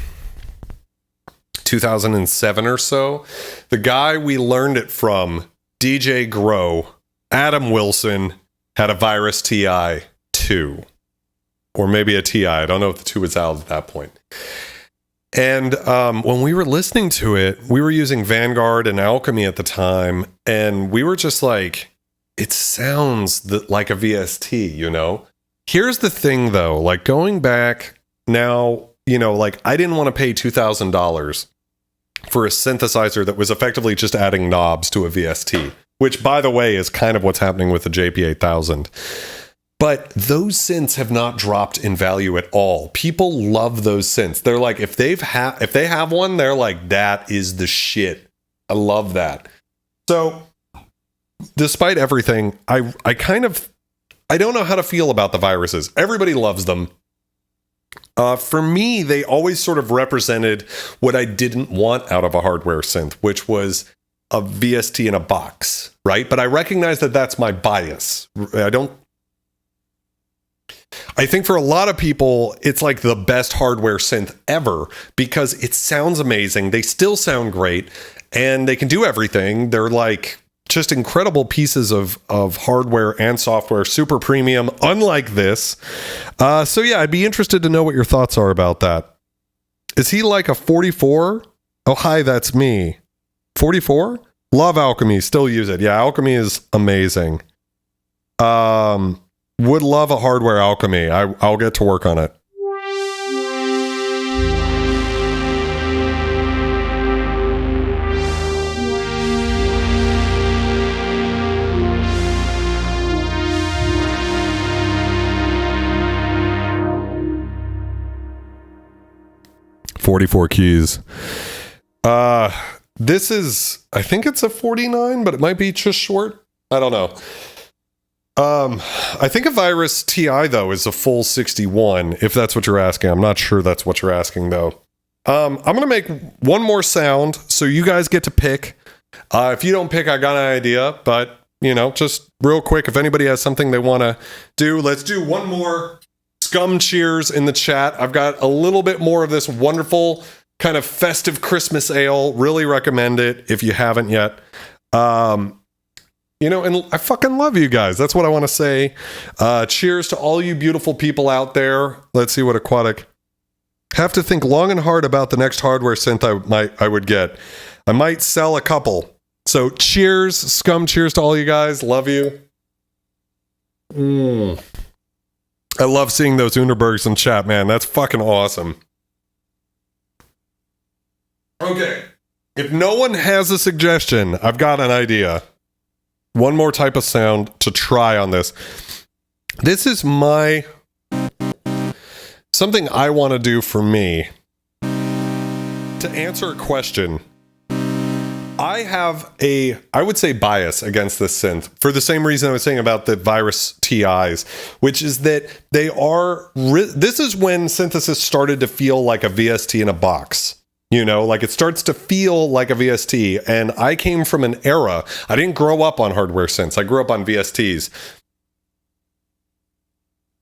2007 or so, the guy we learned it from, DJ Grow, Adam Wilson, had a Virus TI-2. Or maybe a TI. I don't know if the 2 was out at that point. And when we were listening to it, we were using Vanguard and Alchemy at the time, and we were just like, it sounds like a VST, you know? Here's the thing, though. Like, going back now, like I didn't want to pay $2,000 for a synthesizer that was effectively just adding knobs to a VST, which, by the way, is kind of what's happening with the JP-8000. But those synths have not dropped in value at all. People love those synths. They're like, if they have one, they're like, that is the shit. I love that. So, despite everything, I don't know how to feel about the viruses. Everybody loves them. For me, they always sort of represented what I didn't want out of a hardware synth, which was a VST in a box, right? But I recognize that that's my bias. I think for a lot of people, it's like the best hardware synth ever because it sounds amazing. They still sound great and they can do everything. They're like just incredible pieces of hardware and software, super premium, unlike this. So yeah, I'd be interested to know what your thoughts are about that. Is he like a 44? Oh, hi, that's me. 44? Love Alchemy, still use it. Yeah, Alchemy is amazing. Would love a hardware Alchemy. I'll get to work on it. $44 keys. This is, I think it's a 49, but it might be just short. I don't know. I think a Virus TI, though, is a full 61, if that's what you're asking. I'm not sure that's what you're asking, though. I'm going to make one more sound, so you guys get to pick. If you don't pick, I got an idea, but, just real quick, if anybody has something they want to do, let's do one more Scum cheers in the chat. I've got a little bit more of this wonderful kind of festive Christmas ale. Really recommend it if you haven't yet. And I fucking love you guys. That's what I want to say. Cheers to all you beautiful people out there. Let's see what Aquatic. Have to think long and hard about the next hardware synth I would get. I might sell a couple. So cheers, Scum. Cheers to all you guys. Love you. I love seeing those Unterbergs in chat, man. That's fucking awesome. Okay. If no one has a suggestion, I've got an idea. One more type of sound to try on this. This is something I want to do for me. To answer a question, I have I would say bias against this synth for the same reason I was saying about the Virus TIs, which is that this is when synthesis started to feel like a VST in a box. Like it starts to feel like a VST. And I came from an era, I didn't grow up on hardware synths. I grew up on VSTs.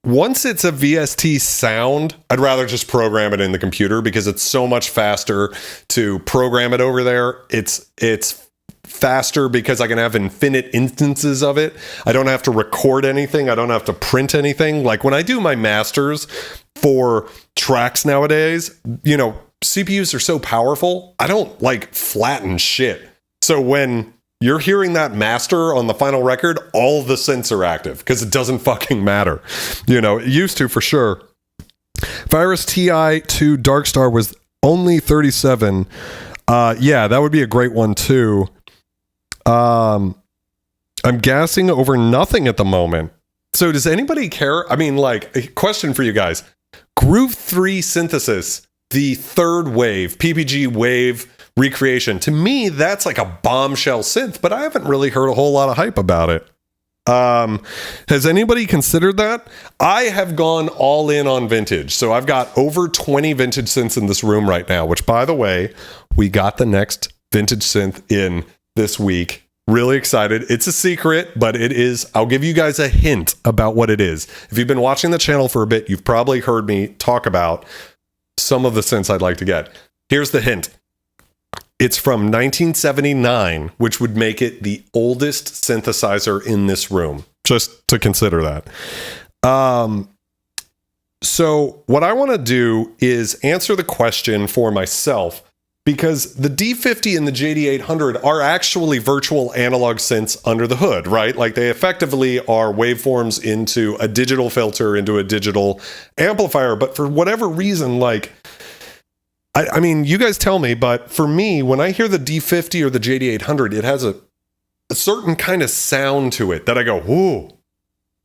Once it's a VST sound, I'd rather just program it in the computer because it's so much faster to program it over there. It's faster because I can have infinite instances of it. I don't have to record anything. I don't have to print anything. Like when I do my masters for tracks nowadays, CPUs are so powerful, I don't like flatten shit. So when you're hearing that master on the final record, all the synths are active because it doesn't fucking matter. It used to for sure. Virus TI to Darkstar was only 37. Yeah, that would be a great one too. I'm gassing over nothing at the moment. So does anybody care? I mean, like, a question for you guys. Groove 3 synthesis, the third wave, PPG wave recreation. To me, that's like a bombshell synth, but I haven't really heard a whole lot of hype about it. Has anybody considered that? I have gone all in on vintage. So I've got over 20 vintage synths in this room right now, which, by the way, we got the next vintage synth in this week. Really excited. It's a secret, but it is. I'll give you guys a hint about what it is. If you've been watching the channel for a bit, you've probably heard me talk about some of the synths I'd like to get. Here's the hint. It's from 1979, which would make it the oldest synthesizer in this room. Just to consider that. So what I want to do is answer the question for myself because the D-50 and the JD-800 are actually virtual analog synths under the hood, right? Like they effectively are waveforms into a digital filter, into a digital amplifier. But for whatever reason, like, I mean, you guys tell me, but for me, when I hear the D-50 or the JD-800, it has a certain kind of sound to it that I go, ooh,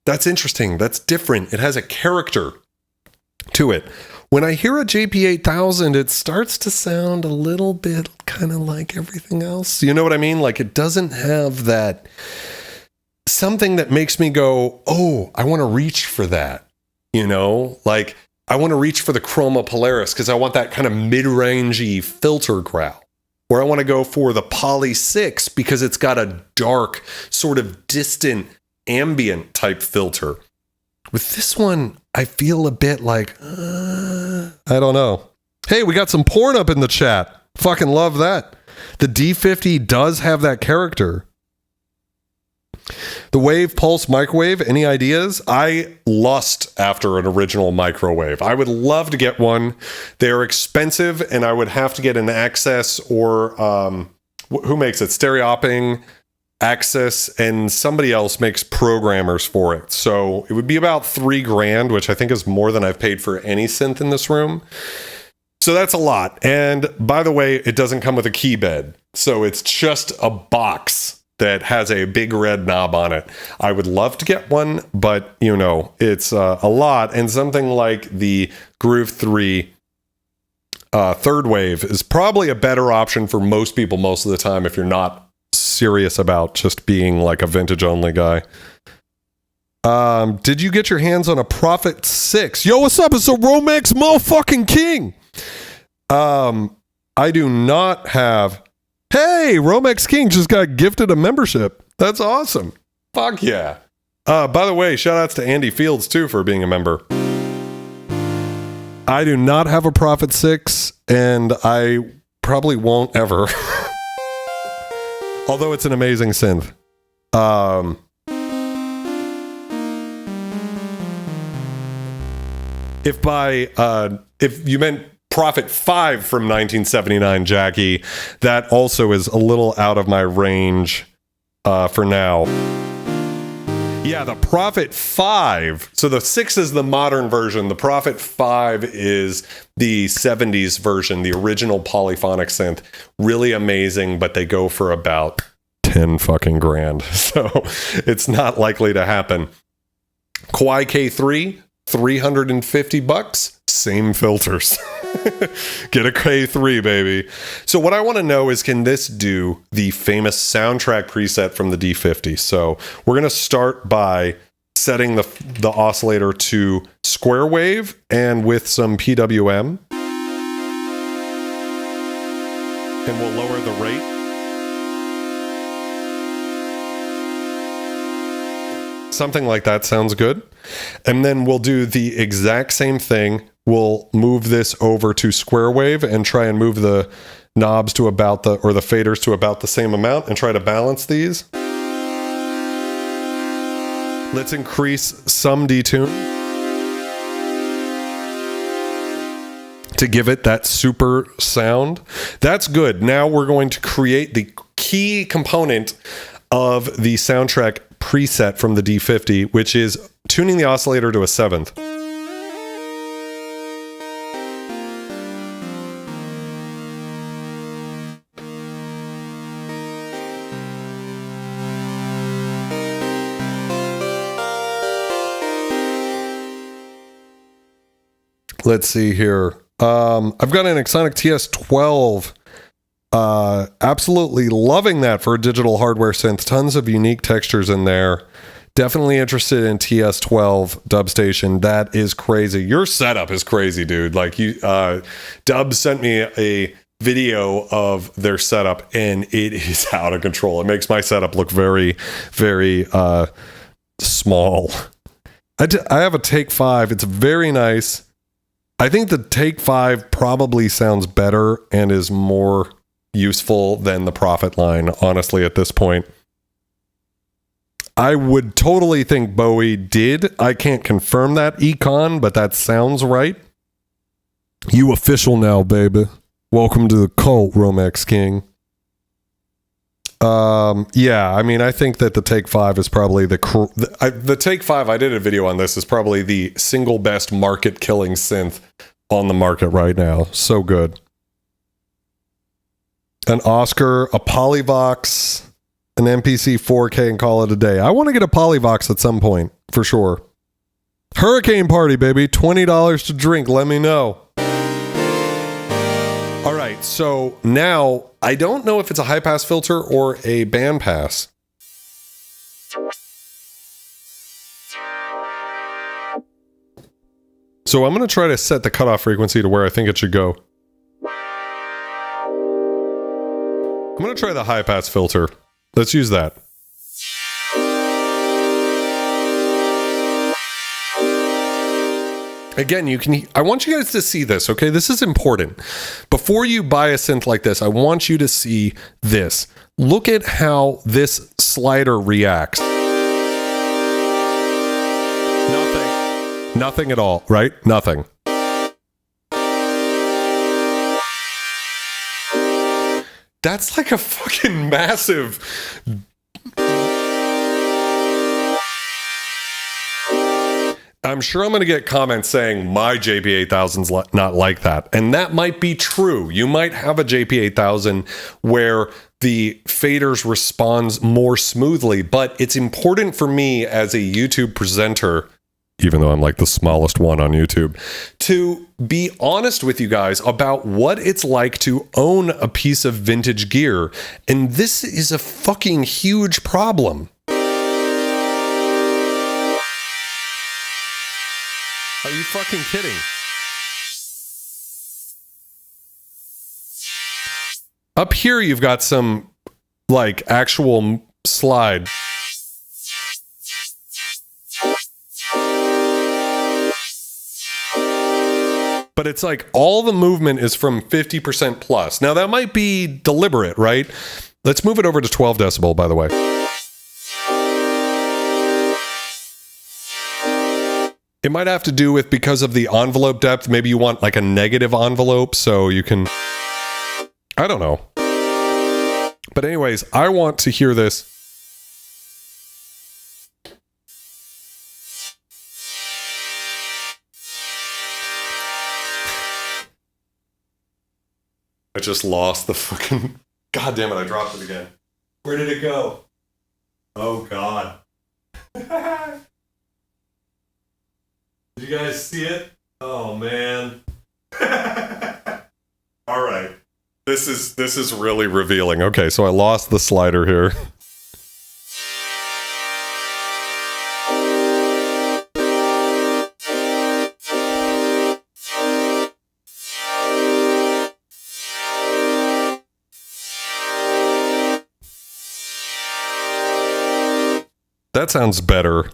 that's interesting. That's different. It has a character to it. When I hear a JP-8000, it starts to sound a little bit kind of like everything else. You know what I mean? Like it doesn't have that something that makes me go, oh, I want to reach for that. You know, like I want to reach for the Chroma Polaris because I want that kind of mid-rangey filter growl. Or I want to go for the Poly 6 because it's got a dark, sort of distant, ambient type filter. With this one, I feel a bit like, I don't know. Hey, we got some porn up in the chat. Fucking love that. The D-50 does have that character. The Wave Pulse Microwave, any ideas? I lust after an original microwave. I would love to get one. They're expensive, and I would have to get an Access or, who makes it? Stereoping, Access, and somebody else makes programmers for it. So it would be about $3,000, which I think is more than I've paid for any synth in this room. So that's a lot. And by the way, it doesn't come with a key bed. So it's just a box that has a big red knob on it. I would love to get one, but you know, it's a lot. And something like the Groove 3 third wave is probably a better option for most people most of the time if you're not serious about just being like a vintage only guy. Did you get your hands on a Prophet 6? Yo, what's up? It's a Romex motherfucking king. I do not have. Hey, Romex King just got gifted a membership. That's awesome. Fuck yeah. By the way, shout outs to Andy Fields too for being a member. I do not have a Prophet 6 and I probably won't ever. Although it's an amazing synth. If you meant Prophet 5 from 1979, Jackie, that also is a little out of my range for now. Yeah, the Prophet 5. So the 6 is the modern version. The Prophet 5 is the 70s version, the original polyphonic synth. Really amazing, but they go for about 10 fucking grand. So it's not likely to happen. Kawai K3, $350. Same filters. Get a K3, baby. So what I want to know is, can this do the famous soundtrack preset from the D-50? So we're going to start by setting the oscillator to square wave and with some PWM. And we'll lower the rate. Something like that sounds good. And then we'll do the exact same thing. We'll move this over to square wave and try and move the knobs to about the faders to about the same amount and try to balance these. Let's increase some detune to give it that super sound. That's good. Now we're going to create the key component of the soundtrack preset from the D-50, which is tuning the oscillator to a 7th. Let's see here. I've got an Exonic TS-12. Absolutely loving that for a digital hardware synth. Tons of unique textures in there. Definitely interested in TS-12 Dub Station. That is crazy. Your setup is crazy, dude. Like you, Dub sent me a video of their setup and it is out of control. It makes my setup look very, very small. I have a Take 5. It's very nice. I think the Take 5 probably sounds better and is more useful than the Prophet line, honestly, at this point. I would totally think Bowie did. I can't confirm that, Econ, but that sounds right. You official now, baby. Welcome to the cult, Romex King. Yeah, I mean, I think that the Take 5 is probably the Take 5, I did a video on this, is probably the single best market-killing synth on the market right now. So good. An Oscar, a Polyvox, an MPC 4K, and call it a day. I want to get a Polyvox at some point, for sure. Hurricane party, baby. $20 to drink. Let me know. All right, so now I don't know if it's a high pass filter or a band pass. So I'm going to try to set the cutoff frequency to where I think it should go. I'm going to try the high pass filter. Let's use that. Again, I want you guys to see this, okay? This is important. Before you buy a synth like this, I want you to see this. Look at how this slider reacts. Nothing. Nothing at all, right? Nothing. That's like a fucking massive... I'm sure I'm going to get comments saying my JP-8000's not like that. And that might be true. You might have a JP-8000 where the faders responds more smoothly, but it's important for me as a YouTube presenter, even though I'm like the smallest one on YouTube, to be honest with you guys about what it's like to own a piece of vintage gear. And this is a fucking huge problem. Are you fucking kidding? Up here, you've got some, like, actual slide. But it's like all the movement is from 50% plus. Now, that might be deliberate, right? Let's move it over to 12 decibel, by the way. It might have to do with, because of the envelope depth, maybe you want like a negative envelope so you can, I don't know. But anyways, I want to hear this. I just lost the fucking, God damn it, I dropped it again. Where did it go? Oh God. Did you guys see it? Oh man. All right. This is really revealing. Okay, so I lost the slider here. That sounds better.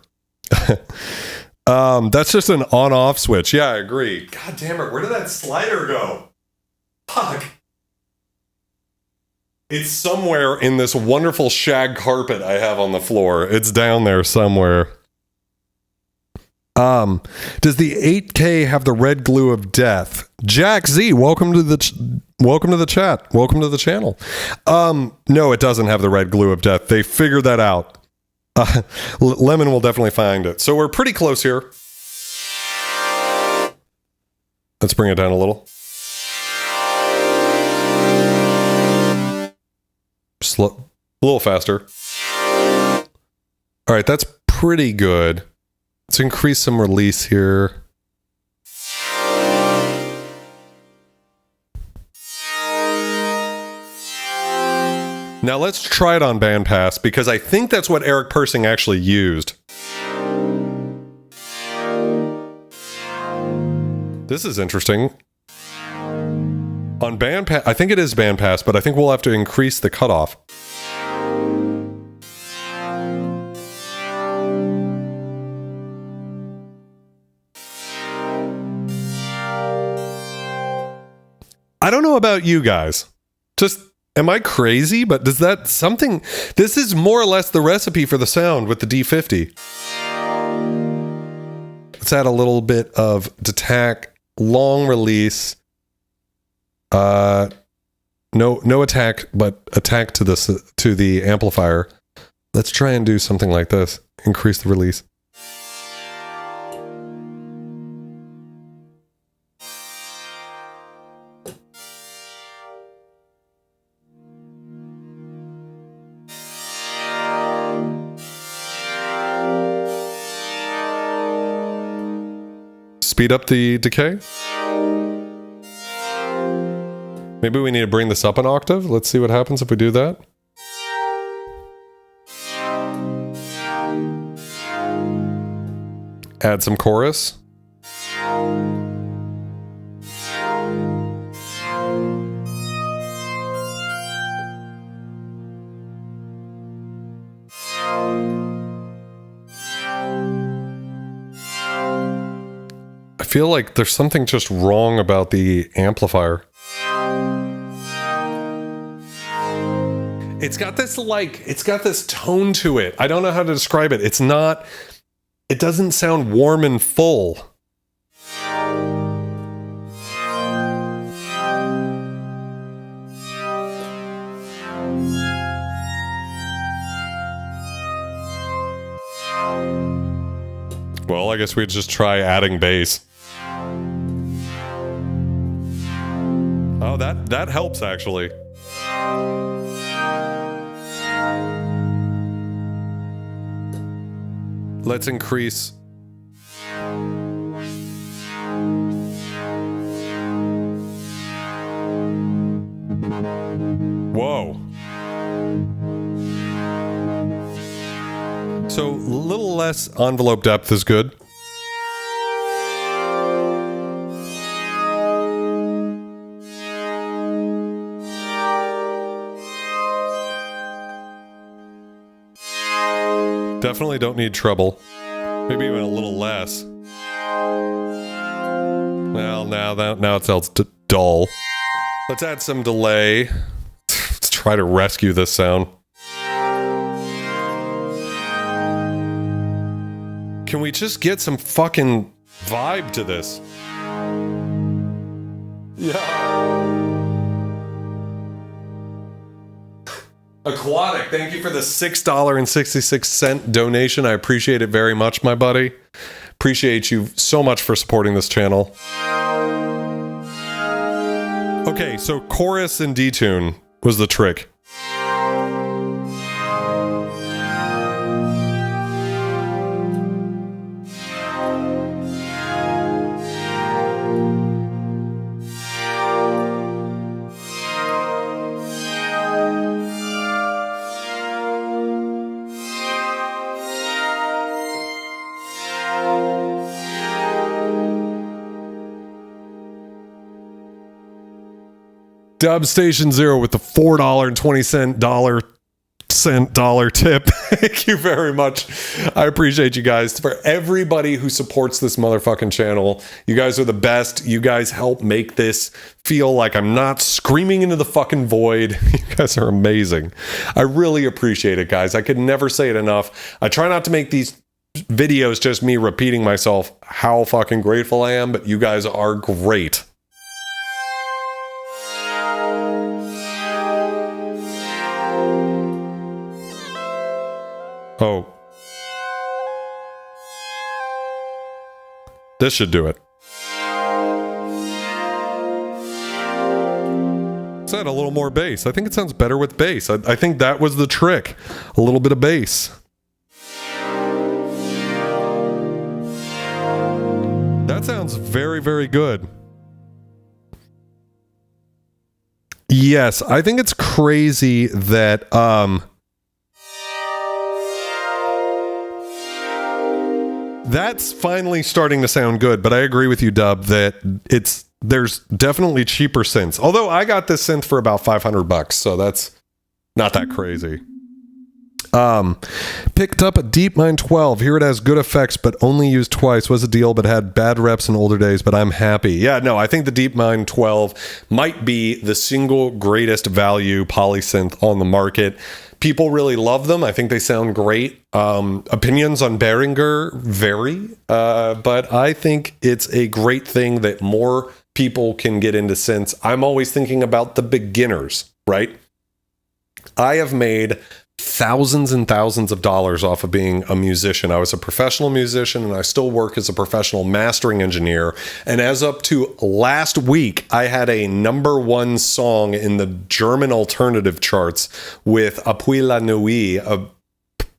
That's just an on-off switch. Yeah, I agree. God damn it, where did that slider go? Fuck. It's somewhere in this wonderful shag carpet I have on the floor. It's down there somewhere. Does the 8K have the red glue of death? Jack Z, welcome to the chat. Welcome to the channel. No, it doesn't have the red glue of death. They figured that out. Lemon will definitely find it. So we're pretty close here. Let's bring it down a little. Slow, a little faster. All right, that's pretty good. Let's increase some release here. Now let's try it on bandpass, because I think that's what Eric Persing actually used. This is interesting. On bandpass, I think it is bandpass, but I think we'll have to increase the cutoff. I don't know about you guys. Just, am I crazy? But does that something... This is more or less the recipe for the sound with the D50. Let's add a little bit of detac, long release. No attack, but attack to the amplifier. Let's try and do something like this. Increase the release. Speed up the decay. Maybe we need to bring this up an octave. Let's see what happens if we do that. Add some chorus. I feel like there's something just wrong about the amplifier. It's got this tone to it. I don't know how to describe it. It doesn't sound warm and full. Well, I guess we'd just try adding bass. Oh, that helps actually. Let's increase. Whoa. So a little less envelope depth is good. Definitely don't need treble. Maybe even a little less. Well, now it sounds dull. Let's add some delay. Let's try to rescue this sound. Can we just get some fucking vibe to this? Yeah. Aquatic, thank you for the $6.66 donation. I appreciate it very much, my buddy. Appreciate you so much for supporting this channel. Okay, so chorus and detune was the trick. Dub Station Zero with the $4.20 dollar tip. Thank you very much. I appreciate you guys. For everybody who supports this motherfucking channel, you guys are the best. You guys help make this feel like I'm not screaming into the fucking void. You guys are amazing. I really appreciate it, guys. I could never say it enough. I try not to make these videos just me repeating myself how fucking grateful I am, but you guys are great. Oh. This should do it. Let's add a little more bass. I think it sounds better with bass. I think that was the trick. A little bit of bass. That sounds very, very good. Yes, I think it's crazy that that's finally starting to sound good, but I agree with you, Dub, that there's definitely cheaper synths. Although I got this synth for about $500, so that's not that crazy. Picked up a DeepMind 12. Here it has good effects, but only used twice. Was a deal, but had bad reps in older days, but I'm happy. Yeah, no, I think the DeepMind 12 might be the single greatest value polysynth on the market. People really love them. I think they sound great. Opinions on Behringer vary, but I think it's a great thing that more people can get into synths, I'm always thinking about the beginners, right? I have made thousands and thousands of dollars off of being a musician. I was a professional musician and I still work as a professional mastering engineer. And as up to last week, I had a #1 song in the German alternative charts with Appuie la Nuit, a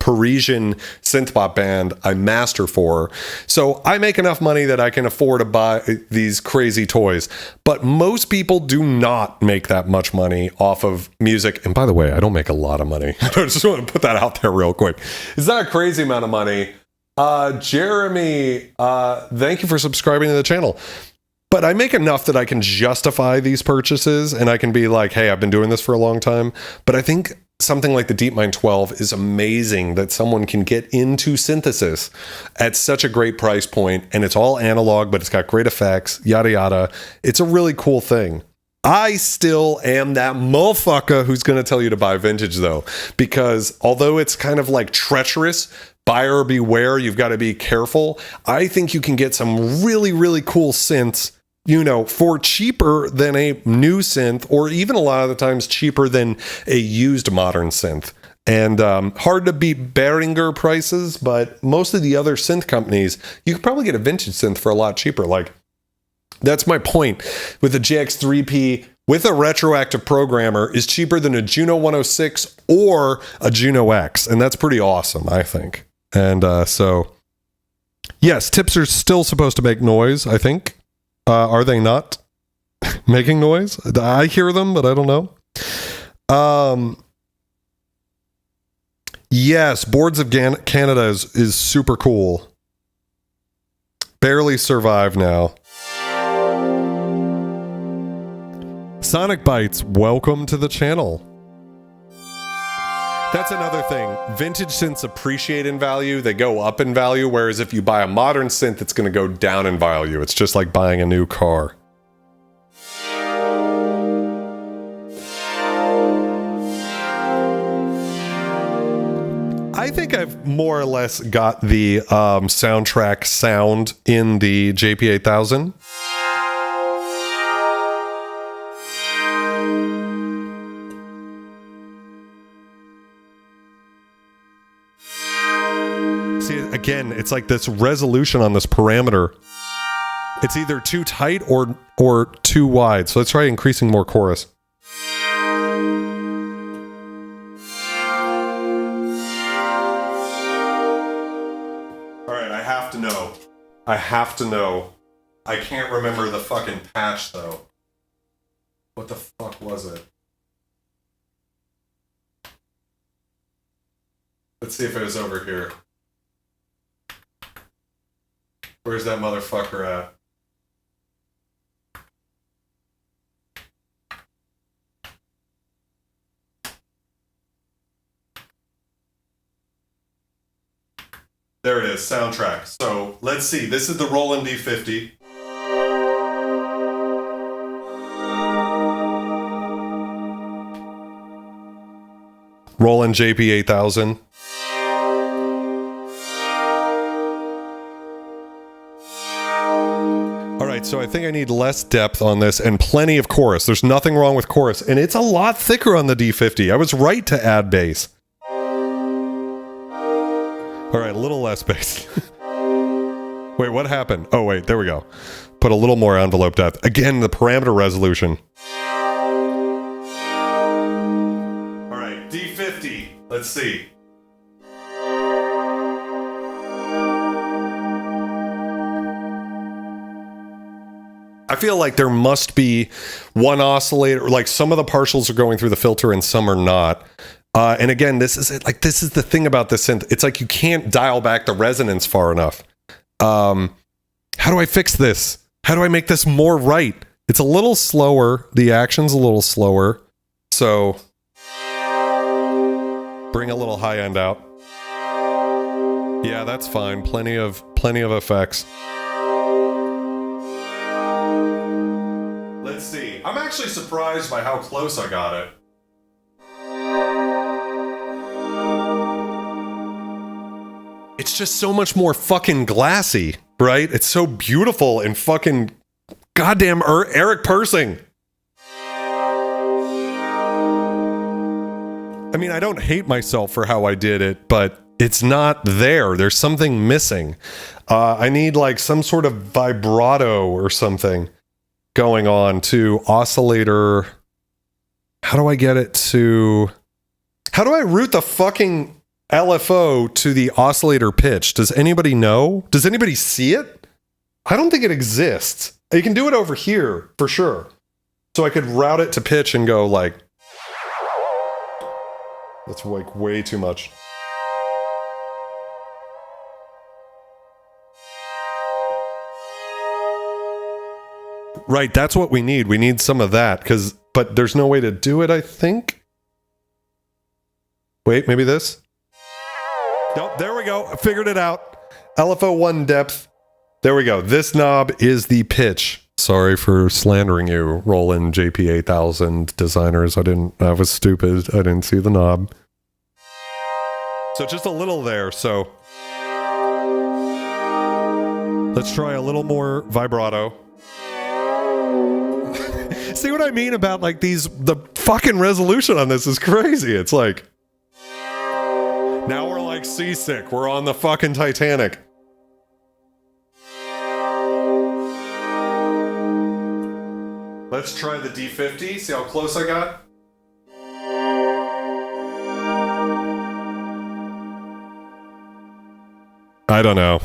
Parisian synthpop band I master for. So I make enough money that I can afford to buy these crazy toys. But most people do not make that much money off of music. And by the way, I don't make a lot of money. I just want to put that out there real quick. It's not a crazy amount of money. Jeremy, thank you for subscribing to the channel. But I make enough that I can justify these purchases and I can be like, hey, I've been doing this for a long time. But I think something like the DeepMind 12 is amazing that someone can get into synthesis at such a great price point, and it's all analog, but it's got great effects, yada yada. It's a really cool thing. I still am that motherfucker who's going to tell you to buy vintage though, because although it's kind of like treacherous, buyer beware, you've got to be careful. I think you can get some really, really cool synths, you know, for cheaper than a new synth, or even a lot of the times cheaper than a used modern synth. And hard to beat Behringer prices, but most of the other synth companies, you could probably get a vintage synth for a lot cheaper. Like, that's my point. With the JX3P with a retroactive programmer is cheaper than a Juno 106 or a Juno-X. And that's pretty awesome, I think. And so, yes, tips are still supposed to make noise, I think. Are they not making noise? I hear them, but I don't know. Yes, Boards of Canada is super cool. Barely survive now. Sonic Bites, welcome to the channel. That's another thing. Vintage synths appreciate in value. They go up in value, whereas if you buy a modern synth, it's going to go down in value. It's just like buying a new car. I think I've more or less got the soundtrack sound in the JP-8000. Again, it's like this resolution on this parameter. It's either too tight or too wide. So let's try increasing more chorus. All right, I have to know. I can't remember the fucking patch though. What the fuck was it? Let's see if it was over here. Where's that motherfucker at? There it is, soundtrack. So let's see. This is the Roland D-50. Roland JP-8000. So I think I need less depth on this and plenty of chorus. There's nothing wrong with chorus. And it's a lot thicker on the D50. I was right to add bass. All right, a little less bass. Wait, what happened? Oh, wait, there we go. Put a little more envelope depth. Again, the parameter resolution. All right, D50. Let's see. I feel like there must be one oscillator, like some of the partials are going through the filter and some are not. And again, this is it. Like, this is the thing about this synth. It's like you can't dial back the resonance far enough. How do I fix this? How do I make this more right? It's a little slower. The action's a little slower. So bring a little high end out. Yeah, that's fine. Plenty of effects. Let's see. I'm actually surprised by how close I got it. It's just so much more fucking glassy, right? It's so beautiful and fucking Goddamn Eric Persing. I mean, I don't hate myself for how I did it, but it's not there. There's something missing. I need like some sort of vibrato or something going on to oscillator. How do I get it to... How do I route the fucking LFO to the oscillator pitch? Does anybody know? Does anybody see it? I don't think it exists. You can do it over here, for sure. So I could route it to pitch and go like... That's like way too much. Right, that's what we need. We need some of that, but there's no way to do it, I think. Wait, maybe this? Nope, there we go. I figured it out. LFO1 depth. There we go. This knob is the pitch. Sorry for slandering you, Roland JP-8000 designers. I was stupid. I didn't see the knob. So just a little there, so. Let's try a little more vibrato. See what I mean about like the fucking resolution on this is crazy. It's like, now we're like seasick. We're on the fucking Titanic. Let's try the D-50. See how close I got? I don't know.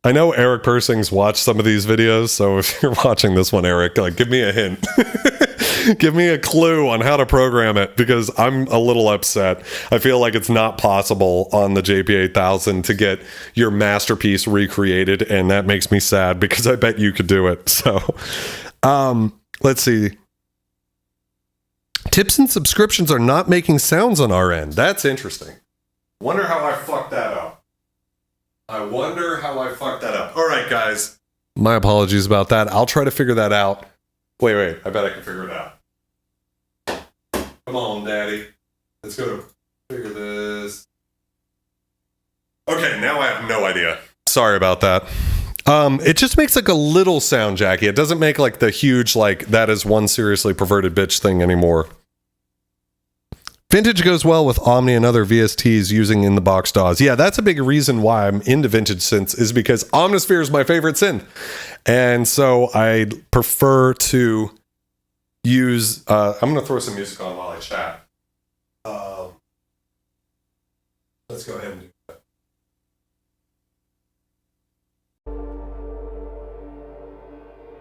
I know Eric Persing's watched some of these videos, so if you're watching this one, Eric, like, give me a hint. Give me a clue on how to program it, because I'm a little upset. I feel like it's not possible on the JP-8000 to get your masterpiece recreated, and that makes me sad, because I bet you could do it. So, let's see. Tips and subscriptions are not making sounds on our end. That's interesting. Wonder how I fucked that up. All right, guys. My apologies about that. I'll try to figure that out. Wait. I bet I can figure it out. Come on, Daddy. Let's go to figure this. Okay, now I have no idea. Sorry about that. It just makes like a little sound, Jackie. It doesn't make like the huge, like, that is one seriously perverted bitch thing anymore. Vintage goes well with Omni and other VSTs using in-the-box DAWs. Yeah, that's a big reason why I'm into vintage synths, is because Omnisphere is my favorite synth. And so I prefer to use... I'm going to throw some music on while I chat. Let's go ahead and do that.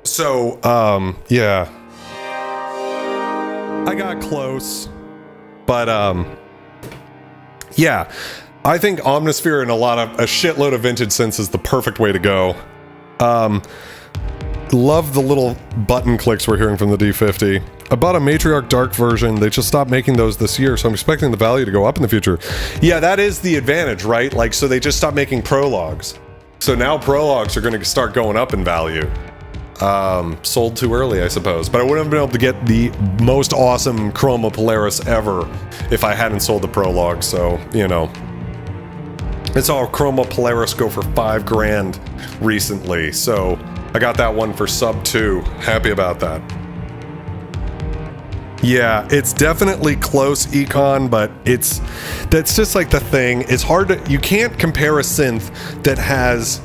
So, yeah. I got close. But, yeah, I think Omnisphere and a shitload of vintage synths is the perfect way to go. Love the little button clicks we're hearing from the D-50. I bought a Matriarch Dark version. They just stopped making those this year, so I'm expecting the value to go up in the future. Yeah, that is the advantage, right? Like, so they just stopped making Prologues. So now Prologues are going to start going up in value. Sold too early, I suppose. But I wouldn't have been able to get the most awesome Chroma Polaris ever if I hadn't sold the Prologue, so, you know. I saw Chroma Polaris go for $5,000 recently, so I got that one for sub 2. Happy about that. Yeah, it's definitely close, Econ, but that's just like the thing. It's hard to... You can't compare a synth that has...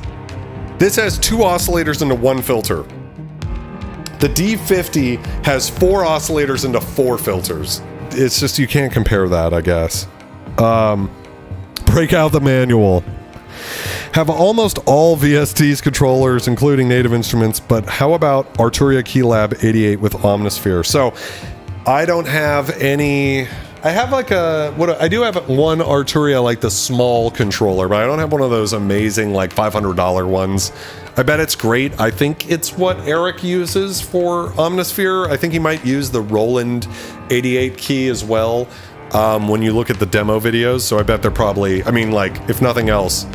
This has 2 oscillators into 1 filter. The D-50 has 4 oscillators into 4 filters. It's just, you can't compare that, I guess. Break out the manual. Have almost all VST's controllers, including Native Instruments, but how about Arturia Keylab 88 with Omnisphere? So, I don't have any... I have like I do have one Arturia, like the small controller, but I don't have one of those amazing, like, $500 ones. I bet it's great. I think it's what Eric uses for Omnisphere. I think he might use the Roland 88 key as well when you look at the demo videos, so I bet they're probably, I mean, like, if nothing else.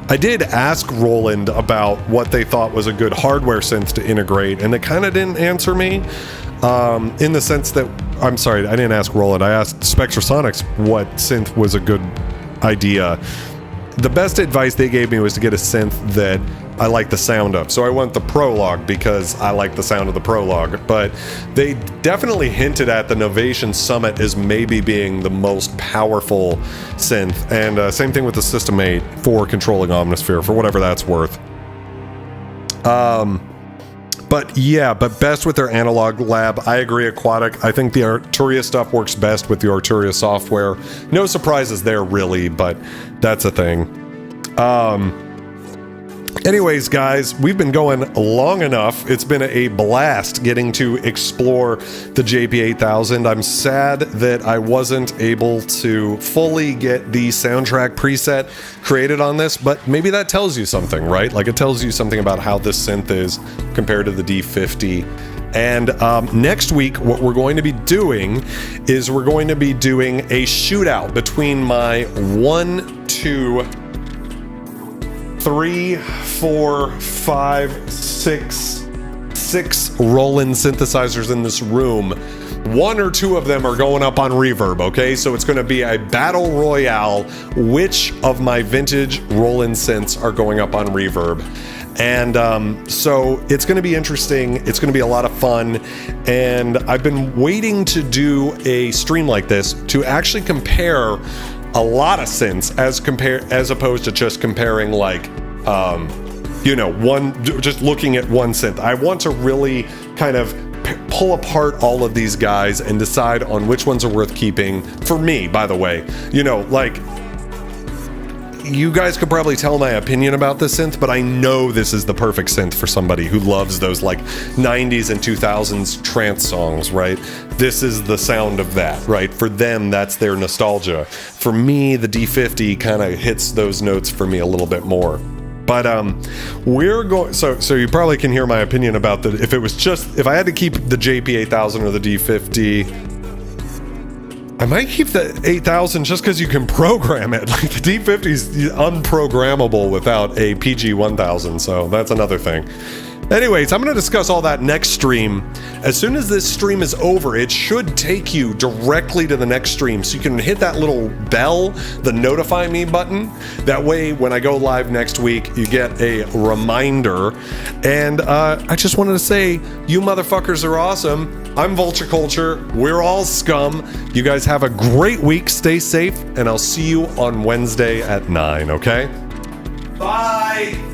I did ask Roland about what they thought was a good hardware synth to integrate, and they kind of didn't answer me. In the sense that, I'm sorry, I didn't ask Roland, I asked Spectrasonics what synth was a good idea. The best advice they gave me was to get a synth that I like the sound of. So I went the Prologue because I like the sound of the Prologue. But they definitely hinted at the Novation Summit as maybe being the most powerful synth. And same thing with the System 8 for controlling Omnisphere, for whatever that's worth. But yeah, but best with their analog lab. I agree, Aquatic. I think the Arturia stuff works best with the Arturia software. No surprises there, really, but that's a thing. Anyways, guys, we've been going long enough. It's been a blast getting to explore the JP-8000. I'm sad that I wasn't able to fully get the soundtrack preset created on this, but maybe that tells you something, right? Like, it tells you something about how this synth is compared to the D-50. And next week, what we're going to be doing is we're going to be doing a shootout between my 1, 2, 3, 4, 5, 6 Roland synthesizers in this room. 1 or 2 of them are going up on reverb, okay? So it's going to be a battle royale. Which of my vintage Roland synths are going up on reverb? And so it's going to be interesting. It's going to be a lot of fun. And I've been waiting to do a stream like this to actually compare a lot of synths as opposed to just comparing, like, just looking at one synth. I want to really kind of pull apart all of these guys and decide on which ones are worth keeping. For me, by the way, like, you guys could probably tell my opinion about this synth, but I know this is the perfect synth for somebody who loves those, like, 90s and 2000s trance songs, right? This is the sound of that, right? For them, that's their nostalgia. For me, the D-50 kind of hits those notes for me a little bit more. But we're going, so you probably can hear my opinion about if I had to keep the JP-8000 or the D-50, I might keep the 8000 just because you can program it. Like, the D-50 is unprogrammable without a PG-1000, so that's another thing. Anyways, I'm going to discuss all that next stream. As soon as this stream is over, it should take you directly to the next stream, so you can hit that little bell, the notify me button. That way, when I go live next week, you get a reminder. And I just wanted to say, you motherfuckers are awesome. I'm Vulture Culture. We're all Scum. You guys have a great week. Stay safe, and I'll see you on Wednesday at 9, okay? Bye!